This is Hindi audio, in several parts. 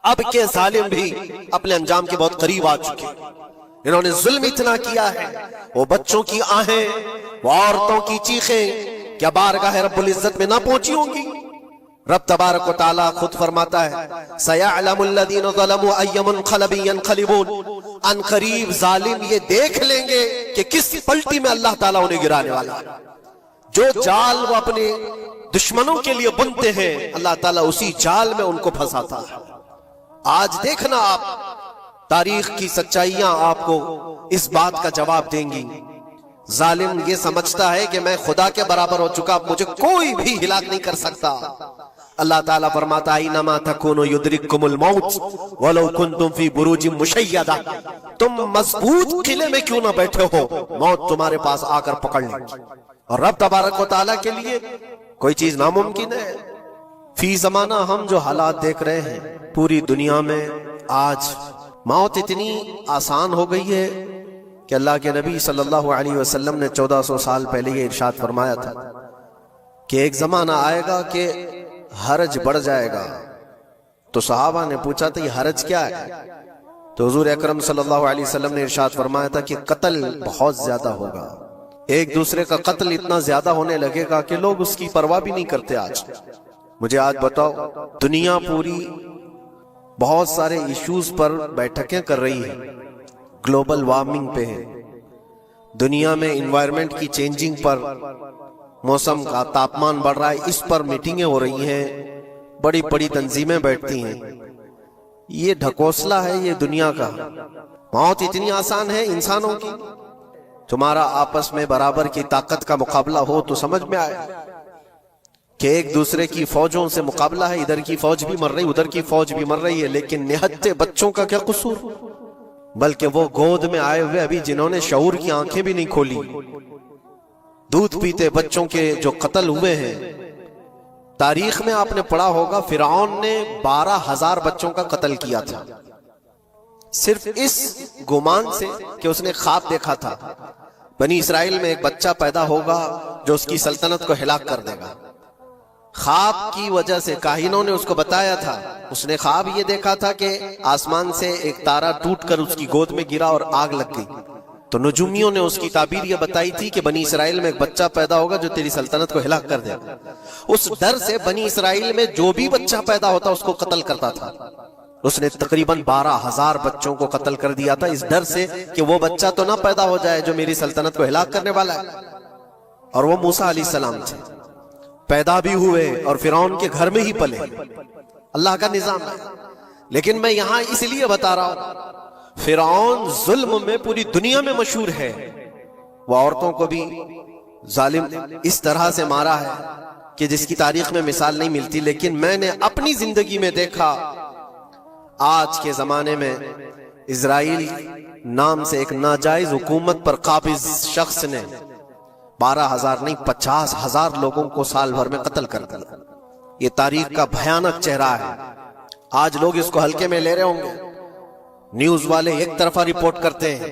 अब के जालिम भी अपने अंजाम के बहुत करीब आ चुके हैं। इन्होंने जुल्म इतना किया है, वो बच्चों की आहें, वो औरतों की चीखें क्या बारगाह रब्बुल इज्जत में ना पहुंची होंगी। रब तबारक व तआला खुद फरमाता है सयअलमुल लज़ीना ज़लमू अय्य मुनक़लिबिन यनक़लिबून, अन क़रीब जालिम ये देख लेंगे कि किस पलटी में अल्लाह ताला उन्हें गिराने वाला है। जो जाल वो अपने दुश्मनों के लिए बुनते हैं, अल्लाह ताला उसी जाल में उनको फंसाता है। आज देखना आप, तारीख की सच्चाइयां आपको इस बात का जवाब देंगी। जालिम ये समझता है कि मैं खुदा के बराबर हो चुका, मुझे कोई भी हिलाक नहीं कर सकता। अल्लाह ताला फरमाता है इन्नमा तकुनु युद्रिकुमुल मौत वलौ कुंतुम फी बुरूजिन मुशय्यदा, तुम मजबूत किले में क्यों ना बैठे हो, मौत तुम्हारे पास आकर पकड़ लेगी। और रब तबारक व तआला के लिए कोई चीज नामुमकिन है। फी जमाना हम जो हालात देख रहे हैं पूरी दुनिया में, आज मौत इतनी आसान हो गई है कि अल्लाह के नबी सल्लल्लाहु अलैहि वसल्लम ने 1400 साल पहले ये इरशाद फरमाया था कि एक जमाना आएगा कि हरज बढ़ जाएगा। तो सहाबा ने पूछा था ये हरज क्या है? तो हुजूर अकरम सल्लल्लाहु अलैहि वसल्लम ने इरशाद फरमाया था कि कत्ल बहुत ज्यादा होगा, एक दूसरे का कत्ल इतना ज्यादा होने लगेगा कि लोग उसकी परवाह भी नहीं करते। आज मुझे आज बताओ, दुनिया पूरी बहुत सारे इश्यूज पर बैठकें कर रही है, ग्लोबल वार्मिंग पे है, दुनिया में इन्वायरमेंट की चेंजिंग पर, मौसम का तापमान बढ़ रहा है, इस पर मीटिंगें हो रही हैं, बड़ी बड़ी तंजीमें बैठती हैं। ये ढकोसला है ये दुनिया का। मौत इतनी आसान है इंसानों की। तुम्हारा आपस में बराबर की ताकत का मुकाबला हो तो समझ में आए कि एक दूसरे की फौजों से मुकाबला है, इधर की फौज भी मर रही, उधर की फौज भी मर रही है, लेकिन निहत्ते बच्चों का क्या कसूर? बल्कि वो गोद में आए हुए अभी जिन्होंने शऊर की आंखें भी नहीं खोली, दूध पीते बच्चों के जो कत्ल हुए हैं। तारीख में आपने पढ़ा होगा फिरौन ने 12,000 बच्चों का कत्ल किया था, सिर्फ इस गुमान से कि उसने ख्वाब देखा था बनी इसराइल में एक बच्चा पैदा होगा जो उसकी सल्तनत को हिलाक कर देगा। ख्वाब की वजह से काहिनों ने उसको बताया था, उसने ख्वाब ये देखा था कि आसमान से एक तारा टूटकर उसकी गोद में गिरा और आग लग गई। तो नजूमियों ने उसकी ताबीर ये बताई थी कि बनी इसराइल में एक बच्चा पैदा होगा जो तेरी सल्तनत को हिलाक कर देगा। उस डर से बनी इसराइल में जो भी बच्चा पैदा होता उसको कत्ल करता था। उसने तकरीबन 12,000 बच्चों को कत्ल कर दिया था, इस डर से कि वो बच्चा तो ना पैदा हो जाए जो मेरी सल्तनत को हिलाक करने वाला है। और वो मूसा अलैहिस्सलाम थे, पैदा भी हुए और फिरौन के घर में ही पले। अल्लाह का निजाम है। लेकिन मैं यहां इसलिए बता रहा हूं, फिरौन जुल्म में पूरी दुनिया में मशहूर है। वो औरतों को भी जालिम इस तरह से मारा है कि जिसकी तारीख में मिसाल नहीं मिलती। लेकिन मैंने अपनी जिंदगी में देखा, आज के जमाने में इजराइल नाम से एक नाजायज हुकूमत पर काबिज शख्स ने 12,000 नहीं 50,000 लोगों को साल भर में कत्ल कर दिया। ये तारीख का भयानक चेहरा है। आज लोग इसको हल्के में ले रहे होंगे, न्यूज वाले एक तरफा रिपोर्ट करते हैं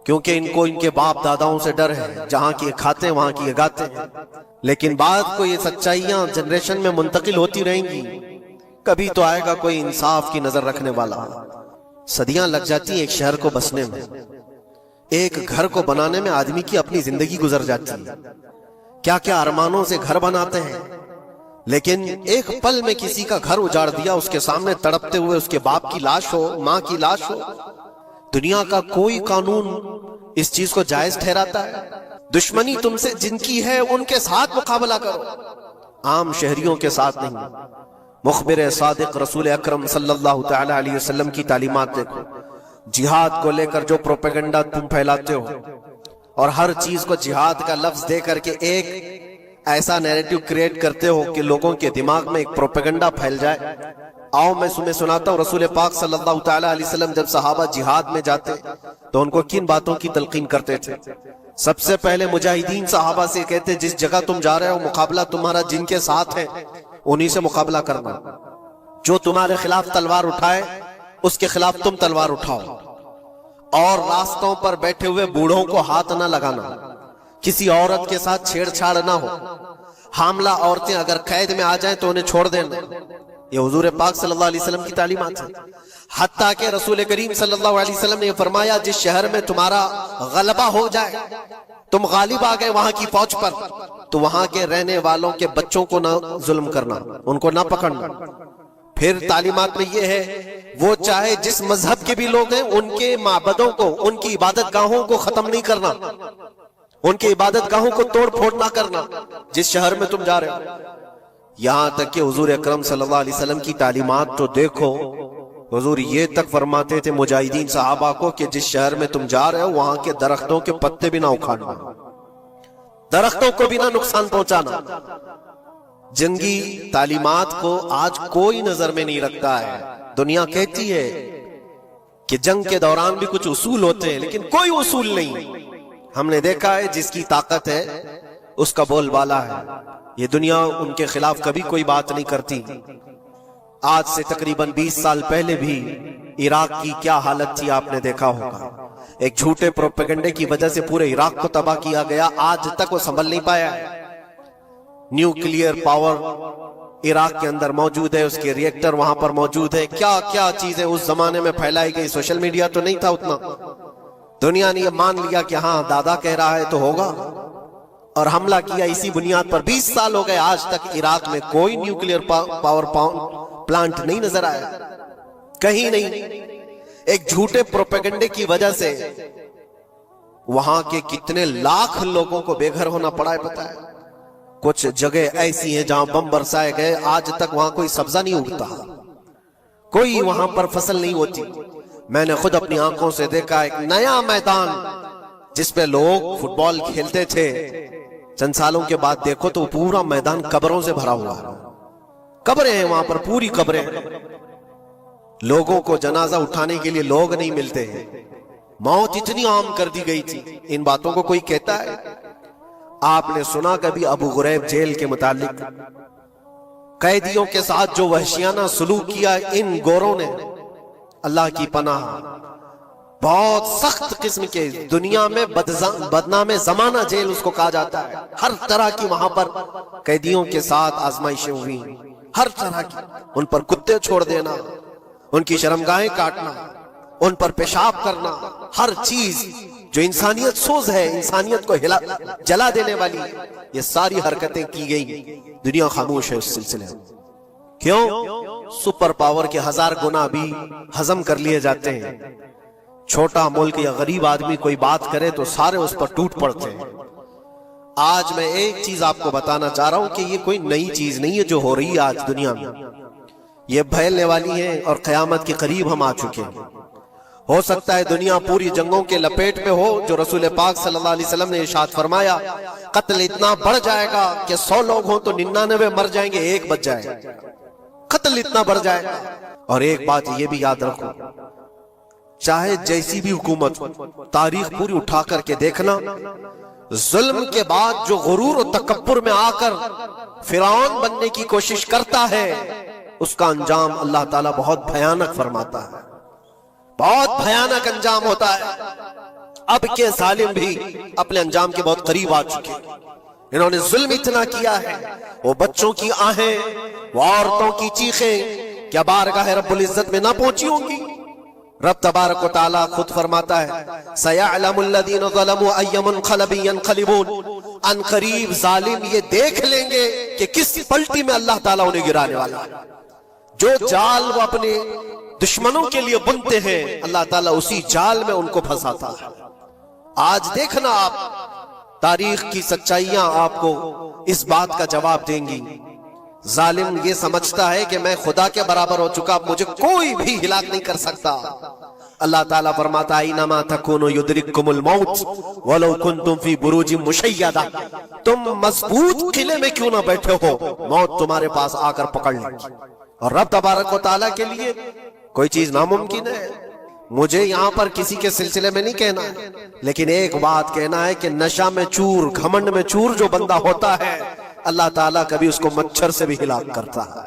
क्योंकि इनको इनके बाप दादाओं से डर है, जहां की खाते हैं वहां की गाते हैं। लेकिन बात को ये सच्चाइयां जनरेशन में मुंतकिल होती रहेंगी, कभी तो आएगा कोई इंसाफ की नजर रखने वाला। सदियां लग जाती हैं एक शहर को बसने में, एक घर को बनाने में आदमी की अपनी जिंदगी गुजर जाती है। क्या क्या अरमानों से घर बनाते हैं, लेकिन एक पल में किसी का घर उजाड़ दिया, उसके सामने तड़पते हुए उसके बाप की लाश हो, मां की लाश हो। दुनिया का कोई कानून इस चीज को जायज ठहराता है? दुश्मनी तुमसे जिनकी है उनके साथ मुकाबला करो, आम शहरियों के साथ नहीं। मुखबिर सादिक रसूल अकरम सल्लल्लाहु तआला अलैहि वसल्लम की तालीमात देखो। जिहाद को लेकर जो प्रोपेगेंडा तुम फैलाते हो और हर चीज को जिहाद का लफ्ज दे करके एक ऐसा नैरेटिव क्रिएट करते हो कि लोगों के दिमाग में एक प्रोपेगेंडा फैल जाए। आओ मैं तुम्हें सुनाता हूँ, रसूल पाक सल्लल्लाहु तआला अलैहि वसल्लम जब सहाबा जिहाद में जाते तो उनको किन बातों की तलकीन करते थे। सबसे पहले मुजाहिदीन सहाबा से कहते, जिस जगह तुम जा रहे हो मुकाबला तुम्हारा जिनके साथ है उन्हीं से मुकाबला करना। जो तुम्हारे खिलाफ तलवार उठाए उसके खिलाफ तुम तलवार उठाओ। और रास्तों पर बैठे हुए बूढ़ों को हाथ ना लगाना, किसी औरत के साथ छेड़छाड़ ना हो। हामला औरतें अगर कैद में आ जाएं तो उन्हें छोड़ देना। ये हुजूर पाक सल्लल्लाहु अलैहि वसल्लम की तालीमात है। हत्ता के रसूल करीम सल्लल्लाहु अलैहि वसल्लम ने फरमाया, जिस शहर में तुम्हारा गलबा हो जाए, तुम गालिब आ गए वहां की फौज पर, तो वहां के रहने वालों के बच्चों को ना जुल्म करना, उनको ना पकड़ना। फिर तालीमात में ये है, वो चाहे जिस मजहब के भी लोग हैं, उनके माबदों को, उनकी इबादत गाहों को खत्म नहीं करना, उनकी इबादत गाहों को तोड़ फोड़ ना करना जिस शहर में तुम जा रहे हो। यहां तक कि हुजूर अकरम सल्लल्लाहु अलैहि वसल्लम की तालीमात तो देखो, हुजूर ये तक फरमाते थे मुजाहिदीन सहाबा को कि जिस शहर में तुम जा रहे हो वहां के दरख्तों के पत्ते भी ना उखाड़ना, दरख्तों को भी ना नुकसान पहुंचाना। जंगी तालीमात को आज कोई नजर में नहीं रखता है। दुनिया कहती है कि जंग के दौरान भी कुछ उसूल होते हैं, लेकिन कोई उसूल नहीं। हमने देखा है जिसकी ताकत है उसका बोलबाला है। ये दुनिया उनके खिलाफ कभी कोई बात नहीं करती। आज से तकरीबन 20 साल पहले भी इराक की क्या हालत थी आपने देखा होगा। एक झूठे प्रोपेगेंडे की वजह से पूरे इराक को तबाह किया गया, आज तक वो संभल नहीं पाया है। न्यूक्लियर पावर इराक के अंदर मौजूद है, उसके रिएक्टर वहां पर मौजूद है, क्या क्या चीजें उस जमाने में फैलाई गई। सोशल मीडिया तो नहीं था उतना, दुनिया ने ये मान लिया कि हाँ दादा कह रहा है तो होगा, और हमला किया इसी बुनियाद पर। 20 साल हो गए, आज तक इराक में कोई न्यूक्लियर पावर प्लांट नहीं नजर आया, कहीं नहीं। एक झूठे प्रोपेगेंडे की वजह से वहां के कितने लाख लोगों को बेघर होना पड़ा है पता है। कुछ जगह ऐसी हैं जहां बम बरसाए गए, आज तक वहां कोई सब्जा नहीं उगता, कोई वहां पर फसल नहीं होती। मैंने खुद अपनी आंखों से देखा एक नया मैदान जिसपे लोग फुटबॉल खेलते थे, चंद सालों के बाद देखो तो पूरा मैदान कब्रों से भरा हुआ है। कब्रें हैं वहां पर, पूरी कब्रें। लोगों को जनाजा उठाने के लिए लोग नहीं मिलते हैं। मौत इतनी आम कर दी गई थी, इन बातों को कोई कहता है? आपने सुना कभी अबू गुरैब जेल के मुतालिक? कैदियों के साथ जो वहशियाना सलूक किया इन गोरों ने, अल्लाह की पनाह, बहुत सख्त किस्म के, दुनिया में बदनाम जमाना जेल उसको कहा जाता है। हर तरह की वहां पर कैदियों के साथ आजमाइशें हुई, हर तरह की। उन पर कुत्ते छोड़ देना, उनकी शर्मगाहें काटना, उन पर पेशाब करना, हर चीज जो इंसानियत सोज है, इंसानियत को जला देने वाली, ये सारी हरकतें की गई। दुनिया खामोश है उस सिलसिले में। क्यों? सुपर पावर के 1000 गुना भी हजम कर लिए जाते हैं। छोटा मुल्क या गरीब आदमी कोई बात करे तो सारे उस पर टूट पड़ते हैं। आज मैं एक चीज आपको बताना चाह रहा हूं कि ये कोई नई चीज नहीं है जो हो रही है आज दुनिया में, ये फैलने वाली है और कयामत के करीब हम आ चुके हैं। हो सकता है दुनिया पूरी जंगों के लपेट में हो, जो रसूल पाक सल्लल्लाहु अलैहि वसल्लम ने इरशाद फरमाया, कत्ल इतना बढ़ जाएगा कि 100 लोग हों तो 99 मर जाएंगे, एक बच जाएगा। कत्ल इतना बढ़ जाएगा। और एक बात ये भी याद रखो, चाहे जैसी भी हुकूमत, तारीख पूरी उठा करके देखना, जुल्म के बाद जो गुरूर और तकब्बुर में आकर फिरौन बनने की कोशिश करता है, उसका अंजाम अल्लाह ताला बहुत भयानक फरमाता है, बहुत भयानक अंजाम होता है। अब के जालिम भी अपने अंजाम के बहुत करीब आ चुके। इन्होंने जुल्म इतना किया है, वो बच्चों की आहें, वो औरतों की चीखें क्या बारगाह रब्बुल इज्जत में ना पहुंची होंगी? रब तबारक व तआला खुद फरमाता है, सयअलमुल्लज़ीना ज़लमू अय्य मुनक़लिबिन यनक़लिबून, अनक़रीब जालिम ये देख लेंगे कि किस पलटी में अल्लाह ताला उन्हें गिराने वाला है। जो जाल वो अपने दुश्मनों के लिए बुनते हैं, अल्लाह ताला उसी जाल में उनको फंसाता है। आज देखना आप, तारीख की सच्चाइयां आपको इस बात का जवाब देंगी। जालिम ये समझता है कि मैं खुदा के बराबर हो चुका, मुझे कोई भी हिलाक नहीं कर सकता। अल्लाह ताला फरमाता है, इन्नमा तकुनु युद्रिकुमुल मौत वलौ कुंतुम फी बुरूजिन मुशय्यदा, तुम मजबूत किले में क्यों ना बैठे हो, मौत तुम्हारे पास आकर पकड़ लेगी। और रब तबारक व तआला के लिए कोई चीज नामुमकिन है। मुझे यहां पर किसी के सिलसिले में नहीं कहना है, लेकिन एक बात कहना है कि नशा में चूर, घमंड में चूर जो बंदा होता है, अल्लाह ताला कभी उसको मच्छर से भी हिलाक करता है।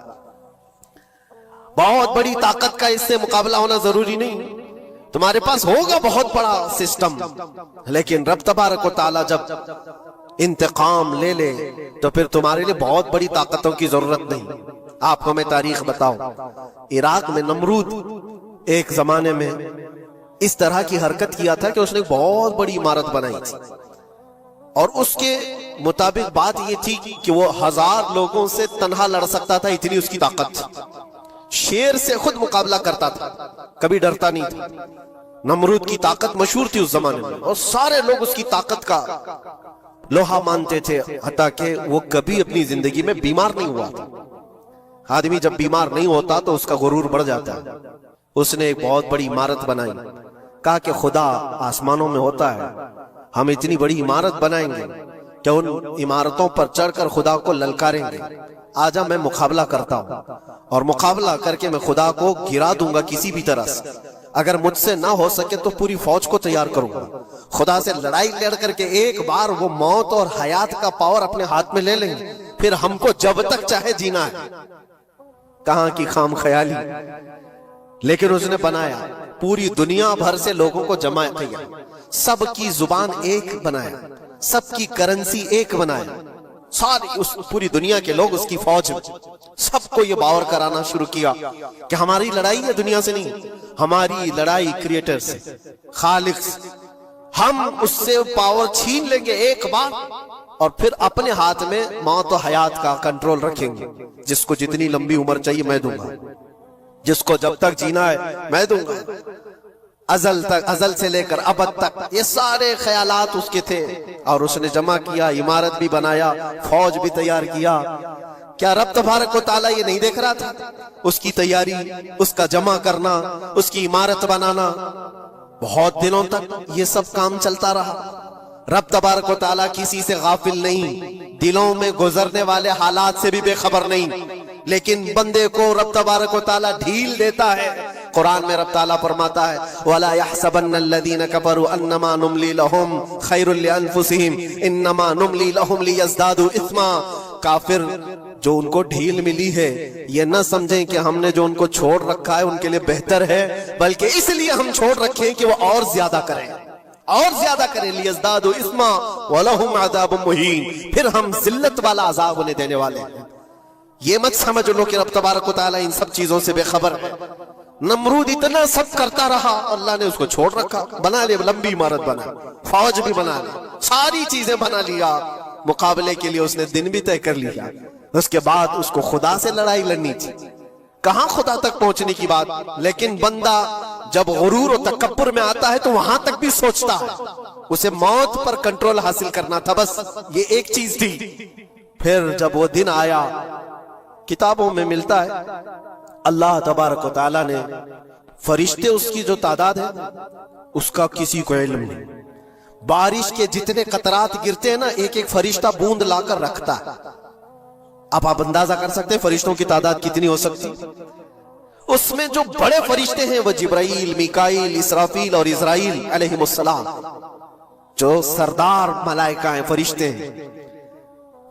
बहुत बड़ी ताकत का इससे मुकाबला होना जरूरी नहीं, तुम्हारे पास होगा बहुत बड़ा सिस्टम, लेकिन रब तबारक व तआला जब इंतकाम ले ले तो फिर तुम्हारे लिए बहुत बड़ी ताकतों की जरूरत नहीं। आपको मैं तारीख बताऊं, इराक में नमरूद एक जमाने में इस तरह की हरकत किया था कि उसने बहुत बड़ी इमारत बनाई थी और उसके मुताबिक बात यह थी कि वो 1000 लोगों से तन्हा लड़ सकता था, इतनी उसकी ताकत थी। शेर से खुद मुकाबला करता था, कभी डरता नहीं था। नमरूद की ताकत मशहूर थी उस जमाने में और सारे लोग उसकी ताकत का लोहा मानते थे, हत्ता कि वो कभी अपनी जिंदगी में बीमार नहीं हुआ था। आदमी जब बीमार नहीं होता तो उसका गुरूर बढ़ जाता है। उसने एक बहुत बड़ी इमारत बनाई, कहा कि खुदा आसमानों में होता है, हम इतनी बड़ी इमारत बनाएंगे कि उन इमारतों पर चढ़कर खुदा को ललकारेंगे। आजा मैं मुकाबला करता हूं और मुकाबला करके मैं खुदा को गिरा दूंगा किसी भी तरह से। अगर मुझसे ना हो सके तो पूरी फौज को तैयार करूंगा। खुदा से लड़ाई लड़ करके एक बार वो मौत और हयात का पावर अपने हाथ में ले लेंगे, फिर हमको जब तक चाहे जीना है। कहां की खाम ख्याली, लेकिन उसने बनाया, पूरी दुनिया भर से लोगों को जमा किया, सबकी जुबान एक बनाया, सबकी करेंसी एक बनाया, सारी उस पूरी दुनिया के लोग उसकी फौज में। सबको ये बावर कराना शुरू किया कि हमारी लड़ाई है दुनिया से नहीं, हमारी लड़ाई क्रिएटर से, खालिक से। हम उससे पावर छीन लेंगे एक बार और फिर अपने हाथ में मौत और हयात का कंट्रोल रखेंगे। जिसको जितनी लंबी उम्र चाहिए मैं दूंगा, जिसको जब तक जीना है मैं दूंगा। अजल तक, अजल से लेकर अबद तक ये सारे ख्यालात उसके थे और उसने जमा किया, इमारत भी बनाया, फौज भी तैयार किया। क्या रब तबारक व तआला ये नहीं देख रहा था? उसकी तैयारी, उसका जमा करना, उसकी इमारत बनाना, बहुत दिनों तक ये सब काम चलता रहा। रब तबारक व तआला किसी से गाफिल नहीं, दिलों में गुजरने वाले हालात से भी बेखबर नहीं, लेकिन बंदे को रब तबारक व तआला ढील देता है। कुरान में रब तआला फरमाता है, वला यहसबन्नल्लज़ीना कफरू अन्नमा नुमली लहुम खैरुल लिअन्फुसिहिम इन्नमा नुमली लहुम लियज़दादू इस्मा। काफिर जो उनको ढील मिली है ये न समझें कि हमने जो उनको छोड़ रखा है उनके लिए बेहतर है, बल्कि इसलिए हम छोड़ रखे कि वो और ज्यादा करें, और ज्यादा करें। लियज़दादू इस्मा वलहुम अज़ाबुम मुहीन, फिर हम जिल्लत वाला अजाब उन्हें देने वाले हैं। ये मत समझ लो कि रब तबारक व तआला इन सब चीजों से बेखबर है। नमरूद इतना सब करता रहा, अल्लाह ने उसको छोड़ रखा। बना ले लंबी इमारत, बना फौज भी बना ले, सारी चीजें बना लिया। मुकाबले के लिए उसने दिन भी तय कर लिया। उसके बाद उसको खुदा से लड़ाई लड़नी थी, कहां खुदा तक पहुंचने की बात। लेकिन बंदा जब गुरूर और तकब्बुर में आता है तो वहां तक भी सोचता है। उसे मौत पर कंट्रोल हासिल करना था, बस ये एक चीज थी। फिर जब वो दिन आया, किताबों में मिलता है अल्लाह तबारक व तआला ने फरिश्ते, उसकी जो तादाद है उसका किसी को इल्म नहीं। बारिश के जितने कतरात गिरते हैं ना, एक एक फरिश्ता बूंद लाकर रखता है। अब आप अंदाजा कर सकते हैं फरिश्तों की तादाद कितनी हो सकती। उसमें जो बड़े फरिश्ते हैं वो जिब्राइल, मीकाईल, इसराफील और इज़राइल अलैहिमुस्सलाम, जो सरदार मलाइका हैं, फरिश्ते हैं।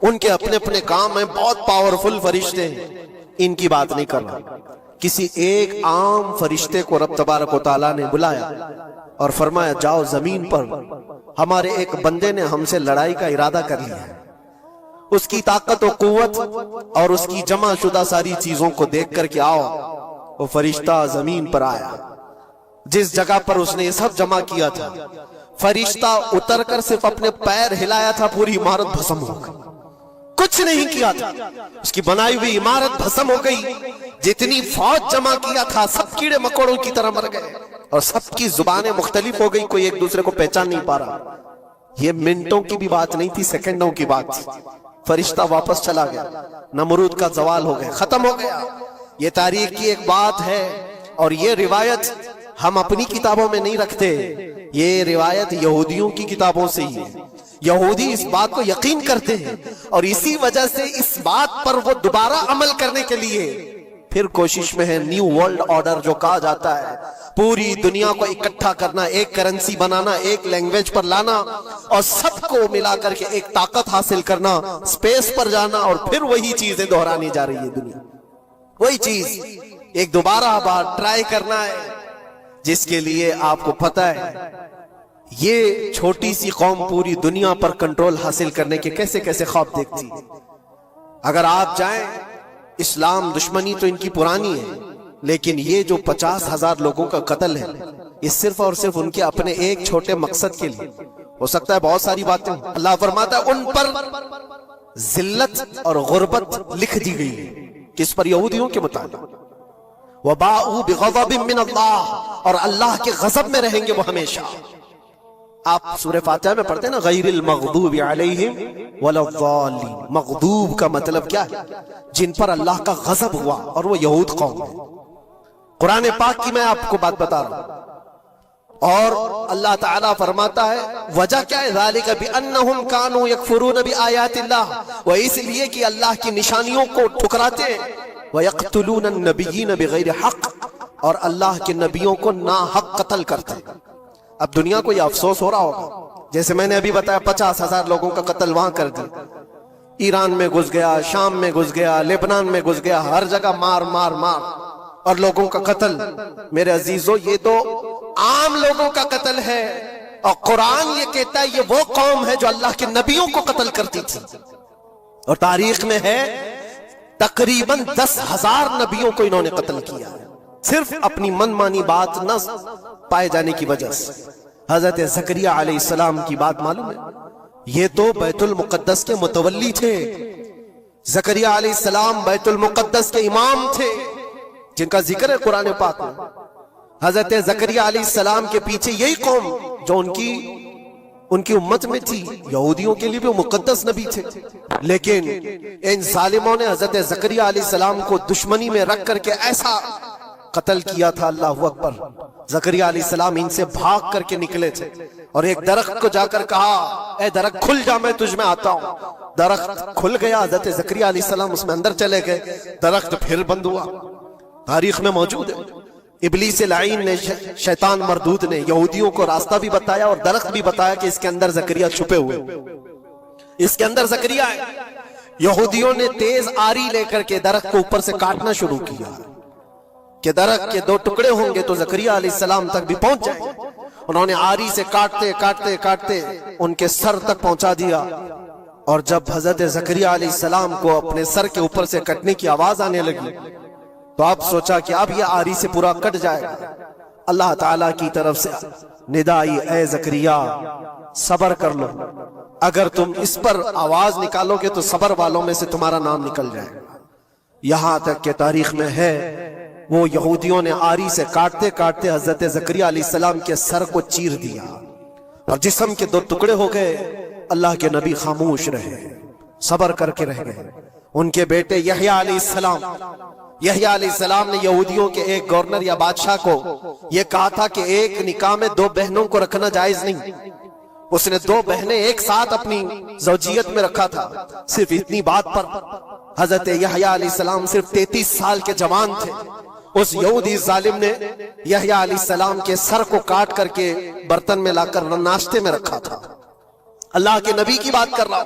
उनके अपने अपने काम हैं, बहुत पावरफुल फरिश्ते हैं। इनकी बात नहीं कर रहा, किसी एक आम फरिश्ते को रब तबारक व तआला ने बुलाया और फरमाया, जाओ जमीन पर, हमारे एक बंदे ने हमसे लड़ाई का इरादा कर लिया है। उसकी ताकत और कुव्वत और उसकी जमा शुदा सारी चीजों को देख करके आओ। वो फरिश्ता जमीन पर आया, जिस जगह पर उसने ये सब जमा किया था। फरिश्ता उतरकर सिर्फ अपने पैर हिलाया था, पूरी इमारत भस्म हो गई। कुछ नहीं किया था, उसकी बनाई हुई इमारत भस्म हो गई। जितनी फौज जमा किया था सब कीड़े मकोड़ों की तरह मर गए और सबकी जुबानें मुख्तलिफ हो गई, कोई एक दूसरे को पहचान नहीं पा रहा। ये मिनटों की भी बात नहीं थी, सेकंडों की बात थी। फरिश्ता वापस चला गया, नमरूद का जवाल हो गया, खत्म हो गया। ये तारीख की एक बात है और ये रिवायत हम अपनी किताबों में नहीं रखते, ये रिवायत यहूदियों की किताबों से ही है। यहूदी इस बात को यकीन करते हैं और इसी वजह से इस बात पर वो दोबारा अमल करने के लिए फिर कोशिश में है। न्यू वर्ल्ड ऑर्डर जो कहा जाता है, पूरी दुनिया को इकट्ठा करना, एक करेंसी बनाना, एक लैंग्वेज पर लाना और सबको मिला करके एक ताकत हासिल करना, स्पेस पर जाना और फिर वही चीजें दोहरानी जा रही है। दुनिया वही चीज एक दोबारा बार ट्राई करना है, जिसके लिए आपको पता है ये छोटी सी कौम पूरी दुनिया पर कंट्रोल हासिल करने के कैसे कैसे ख्वाब देखती। अगर आप जाएं इस्लाम दुश्मनी तो इनकी पुरानी है, लेकिन ये जो 50,000 लोगों का कत्ल है, ये सिर्फ और सिर्फ उनके अपने एक छोटे मकसद के लिए। हो सकता है बहुत सारी बातें, अल्लाह फरमाता है उन पर जिल्लत और गुर्बत लिख दी गई है। किस पर? यहूदियों के मुताबिक। वबाऊ बिग़ज़बिन मिन अल्लाह, और अल्लाह के गज़ब में रहेंगे वो हमेशा। आप सूरह फातिहा में पढ़ते हैं ना, गैरिल मग़दूबि अलैहिम वलद्दाल्लीन। मग़दूब का मतलब क्या है? जिन पर अल्लाह का गज़ब हुआ, और वो यहूद कौम है। कुरान पाक की मैं आपको बात बता रहा हूं। और अल्लाह ताला फरमाता है वजह क्या है? ज़ालिका बिअन्नहुम कानू यकफुरून बिआयातिल्लाह, वो इसलिए कि अल्लाह की निशानियों को ठुकराते हैं। व यक़्तुलून अन्नबिय्यीन बिग़ैरि हक़, और अल्लाह के नबियों को ना हक कत्ल करते हैं। अब दुनिया को यह अफसोस हो रहा होगा, जैसे मैंने अभी बताया 50,000 लोगों का कत्ल वहां कर दिया। ईरान में घुस गया, शाम में घुस गया, लेबनान में घुस गया, हर जगह मार मार मार और लोगों का कत्ल। मेरे अजीजों, ये तो आम लोगों का कत्ल है, और कुरान ये कहता है ये वो कौम है जो अल्लाह के नबियों को कत्ल करती थी। और तारीख में है तकरीबन 10,000 नबियों को इन्होंने कत्ल किया है, सिर्फ अपनी मनमानी बात न पाए जाने की वजह से। हजरत ज़करिया अलैहिस्सलाम की बात मालूम है? ये तो बैतुल मुक़द्दस के मुतवल्ली थे। ज़करिया अलैहिस्सलाम बैतुल मुक़द्दस के इमाम थे, जिनका जिक्र है कुरान पाक में। हजरत ज़करिया अलैहिस्सलाम के पीछे यही कौम जो उनकी उम्मत में थी, यहूदियों के लिए भी वो मुक़द्दस नबी थे। लेकिन इन जालिमों ने हजरत ज़करिया अलैहिस्सलाम को दुश्मनी में रख करके ऐसा कत्ल किया था। अल्लाहु अकबर। ज़करिया अलैहिस्सलाम इनसे भाग करके निकले थे और एक दरख्त को जाकर कहा, ए दरख्त खुल जा, मैं तुझ में आता हूं। दरख्त खुल गया, हजरत ज़करिया अलैहिस्सलाम उसमें अंदर चले गए, दरख्त फिर बंद हुआ। तारीख में मौजूद है। इब्लीस लाइन ने, शैतान मरदूद ने यहूदियों को रास्ता भी बताया और दरख्त भी बताया कि इसके अंदर ज़करिया छुपे हुए, इसके अंदर ज़करिया है। यहूदियों ने तेज आरी लेकर के दरख्त को ऊपर से काटना शुरू किया कि दरख्त के 2 टुकड़े होंगे तो ज़करिया अलैहिस्सलाम तक भी पहुंच जाए। उन्होंने आरी से काटते काटते काटते उनके सर तक पहुंचा दिया। और जब हजरत ज़करिया अलैहिस्सलाम को अपने सर के ऊपर से कटने की आवाज आने लगी, तो आप सोचा कि अब यह आरी से पूरा कट जाएगा। अल्लाह ताला की तरफ से निदा आई, ए ज़करिया सबर कर लो, अगर तुम इस पर आवाज निकालोगे तो सबर वालों में से तुम्हारा नाम निकल जाएगा। यहां तक के तारीख में है वो यहूदियों ने आरी से काटते काटते हजरत ज़करिया अलैहिस्सलाम के सर को चीर दिया और जिस्म के 2 टुकड़े हो गए। अल्लाह के नबी खामोश रहे, सबर करके रह गए। उनके बेटे यहया अलैहिस्सलाम ने यहूदियों के एक गवर्नर या बादशाह को यह कहा था कि एक निकाह में 2 बहनों को रखना जायज नहीं। उसने 2 बहनें एक साथ अपनी ज़ौजियत में रखा था। सिर्फ इतनी बात पर हजरत यहया अलैहिस्सलाम सिर्फ 33 साल के जवान थे। उस यहूदी जालिम ने यहया अलैहिस्सलाम के सर को काट करके बर्तन में लाकर नाश्ते में रखा था। अल्लाह के नबी की बात कर रहा हूं।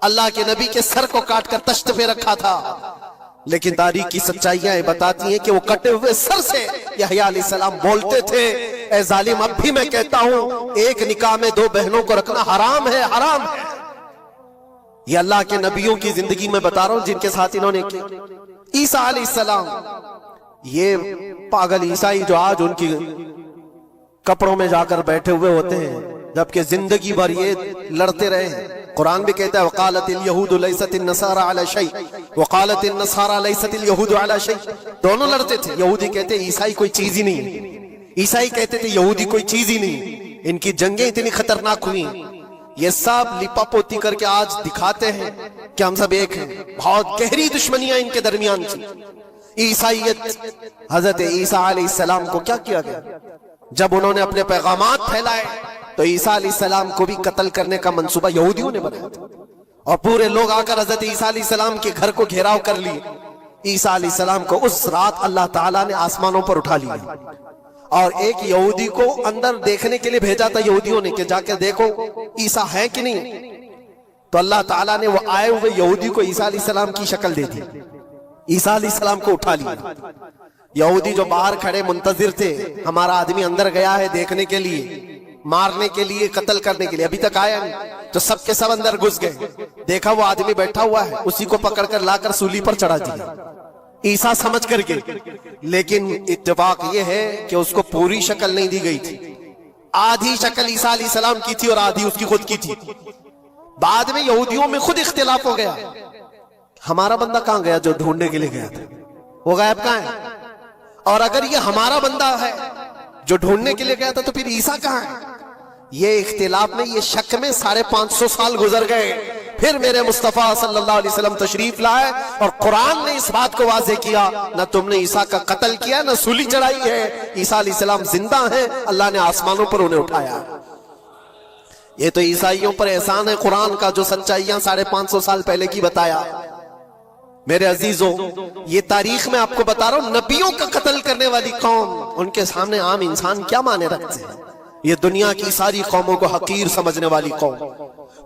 अल्लाह के नबी के सर को काट कर तश्त पे रखा था। लेकिन तारीख की सच्चाइयां बताती हैं कि वो कटे हुए सर से यहया अलैहिस्सलाम बोलते थे, ए जालिम, अब भी मैं कहता हूं एक निकाह में 2 बहनों को रखना हराम है, हराम है। ये अल्लाह के नबियों की जिंदगी में बता रहा हूं जिनके साथ इन्होंने किया। ईसा अलैहिस्सलाम, ये पागल ईसाई जो आज उनकी कपड़ों में जाकर बैठे हुए होते हैं, जबकि जिंदगी भर ये लड़ते रहे हैं। कुरान भी कहता है वकालतिल यहूदु लैसतिन नसारा अला शै वकालतिन नसारा लैसतिल यहूदु अला शै। दोनों लड़ते थे। यहूदी कहते ईसाई कोई चीज ही नहीं, ईसाई कहते थे यहूदी कोई चीज ही नहीं। इनकी जंगें इतनी खतरनाक हुई, ये सब लिपापोती करके आज दिखाते हैं कि हम सब एक हैं। बहुत गहरी दुश्मनियां इनके दरमियान थी। ईसाईयत, हजरत ईसा अलैहिस्सलाम को क्या किया गया? जब उन्होंने अपने पैगामात फैलाए तो ईसा अलैहिस्सलाम को भी कत्ल करने का मंसूबा यहूदियों ने बनाया था और पूरे लोग आकर हजरत ईसा अलैहिस्सलाम के घर को घेराव कर लिए। ईसा अलैहिस्सलाम को उस रात अल्लाह ताला ने आसमानों पर उठा लिया और एक यहूदी को अंदर देखने के लिए भेजा था यहूदियों ने कि जाके देखो ईसा है कि नहीं। तो अल्लाह ताला ने वो आए हुए यहूदी को ईसा अलैहिस्सलाम की शक्ल दे दी, ईसा अलैहिस्सलाम को उठा लिया। यहूदी जो बाहर खड़े मुंतजिर थे, हमारा आदमी अंदर गया है देखने के लिए, मारने के लिए, कत्ल करने के लिए, अभी तक आया नहीं। तो सब के सब अंदर घुस गए। देखा वो आदमी बैठा हुआ है, उसी को पकड़कर लाकर सूली पर चढ़ा दिया ईसा समझ करके। लेकिन इत्तेफाक ये है कि उसको पूरी शक्ल नहीं दी गई थी, आधी शक्ल ईसा अलैहिस्सलाम की थी और आधी उसकी खुद की थी। बाद में यहूदियों में खुद इख्तिलाफ हो गया, हमारा बंदा कहां गया जो ढूंढने के लिए गया था, वो गायब कहां है? और अगर ये हमारा बंदा है जो ढूंढने के लिए गया था तो फिर ईसा कहां है? ये इख्तिलाफ में, ये शक में 550 साल गुजर गए। फिर मेरे मुस्तफा सल्लल्लाहु अलैहि वसल्लम तशरीफ लाए और कुरान ने इस बात को वाज़ेह किया, न तुमने ईसा का कत्ल किया, न सूली चढ़ाई है, ईसा अलैहिस्सलाम जिंदा है, अल्लाह ने आसमानों पर उन्हें उठाया। ये तो ईसाइयों पर एहसान है कुरान का, जो सच्चाइयां 550 साल पहले की बताया। मेरे अजीजों, ये तारीख में आपको बता रहा हूं, नबियों का कत्ल करने वाली कौम, उनके सामने आम इंसान क्या माने रखते हैं। ये दुनिया की सारी कौमों को हकीर समझने वाली कौम,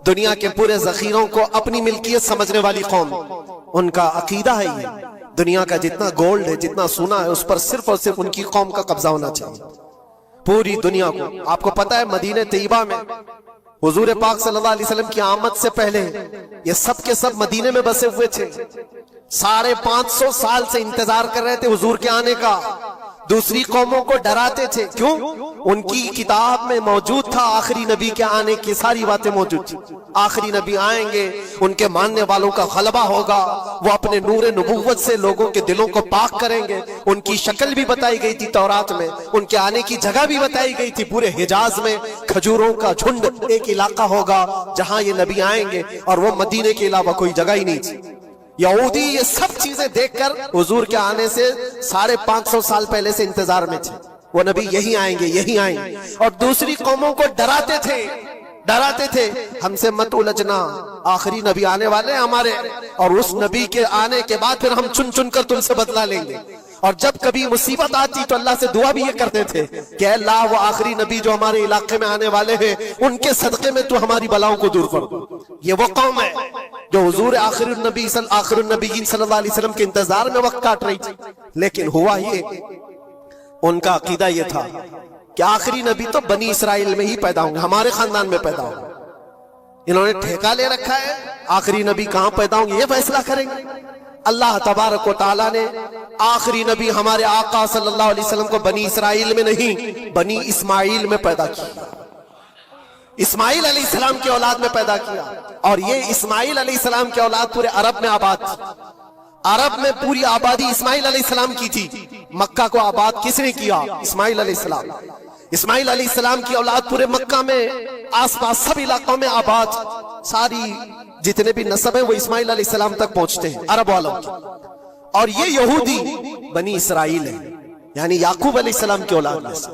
दुनिया के पूरे जखीरों को अपनी मिल्कियत समझने वाली कौम, उनका अकीदा है ये दुनिया का जितना गोल्ड है, जितना सोना है, उस पर सिर्फ और सिर्फ उनकी कौम का कब्जा होना चाहिए, पूरी दुनिया को। आपको पता है मदीने तैयबा में हुजूर पाक सल्लल्लाहु अलैहि वसल्लम की आमद से पहले ये सब के सब मदीने में बसे हुए थे। 550 साल से इंतजार कर रहे थे हुजूर के आने का, दूसरी कौमों को डराते थे। क्यों? उनकी किताब में मौजूद था आखिरी नबी के आने की सारी बातें मौजूद थी। आखिरी नबी आएंगे, उनके मानने वालों का गलबा होगा, वो अपने नूरे नबुव्वत से लोगों के दिलों को पाक करेंगे। उनकी शक्ल भी बताई गई थी तौरात में, उनके आने की जगह भी बताई गई थी। पूरे हिजाज में खजूरों का झुंड एक इलाका होगा जहां ये नबी आएंगे, और वो मदीने के अलावा कोई जगह ही नहीं थी। यहूदी ये सब चीजें देखकर हुजूर के आने से 550 साल पहले से इंतजार में थे, वो नबी यही आएंगे, यही आएंगे। और दूसरी कौमों को डराते थे, हमसे मत उलझना, आखिरी नबी आने वाले हैं हमारे, और उस नबी के आने के बाद फिर हम चुन चुन कर तुमसे बदला लेंगे। और जब कभी मुसीबत आती तो अल्लाह से दुआ भी ये करते थे कि अल्लाह वो आखिरी नबी जो हमारे इलाके में आने वाले हैं, उनके सदके में तू हमारी बलाओं को दूर कर दो। ये वो कौम है जो हुजूर आखिरुन नबीयीन सल्लल्लाहु अलैहि वसल्लम के इंतजार में वक्त काट रही थी। लेकिन हुआ ये, उनका अकीदा ये था कि आखिरी नबी तो बनी इसराइल में ही पैदा होंगे, हमारे खानदान में पैदा होंगे। इन्होंने ठेका ले रखा है आखिरी नबी कहां पैदा होंगे ये फैसला करेंगे। अल्लाह तबारक व तआला ने आखिरी नबी हमारे आका सल्लल्लाहु अलैहि वसल्लम को बनी इसराइल में नहीं, बनी इस्माइल में पैदा किया, इस्माइल अलैहिस्सलाम की औलाद में पैदा किया। और ये इस्माइल अलैहिस्सलाम की औलाद पूरे अरब में आबाद थी। अरब में पूरी आबादी इस्माइल अलैहिस्सलाम की थी। मक्का को आबाद किसने किया? इस्माइल अलैहिस्सलाम। इस्माइल अलैहिस्सलाम की औलाद पूरे मक्का में, आसपास सब इलाकों में आबाद, सारी जितने भी नस्ब है वो इस्माइल अलैहिस्सलाम तक पहुंचते हैं, अरब वालों की। और ये यहूदी बनी इसराइल है, यानी याकूब अलैहिस्सलाम की औलाद में से।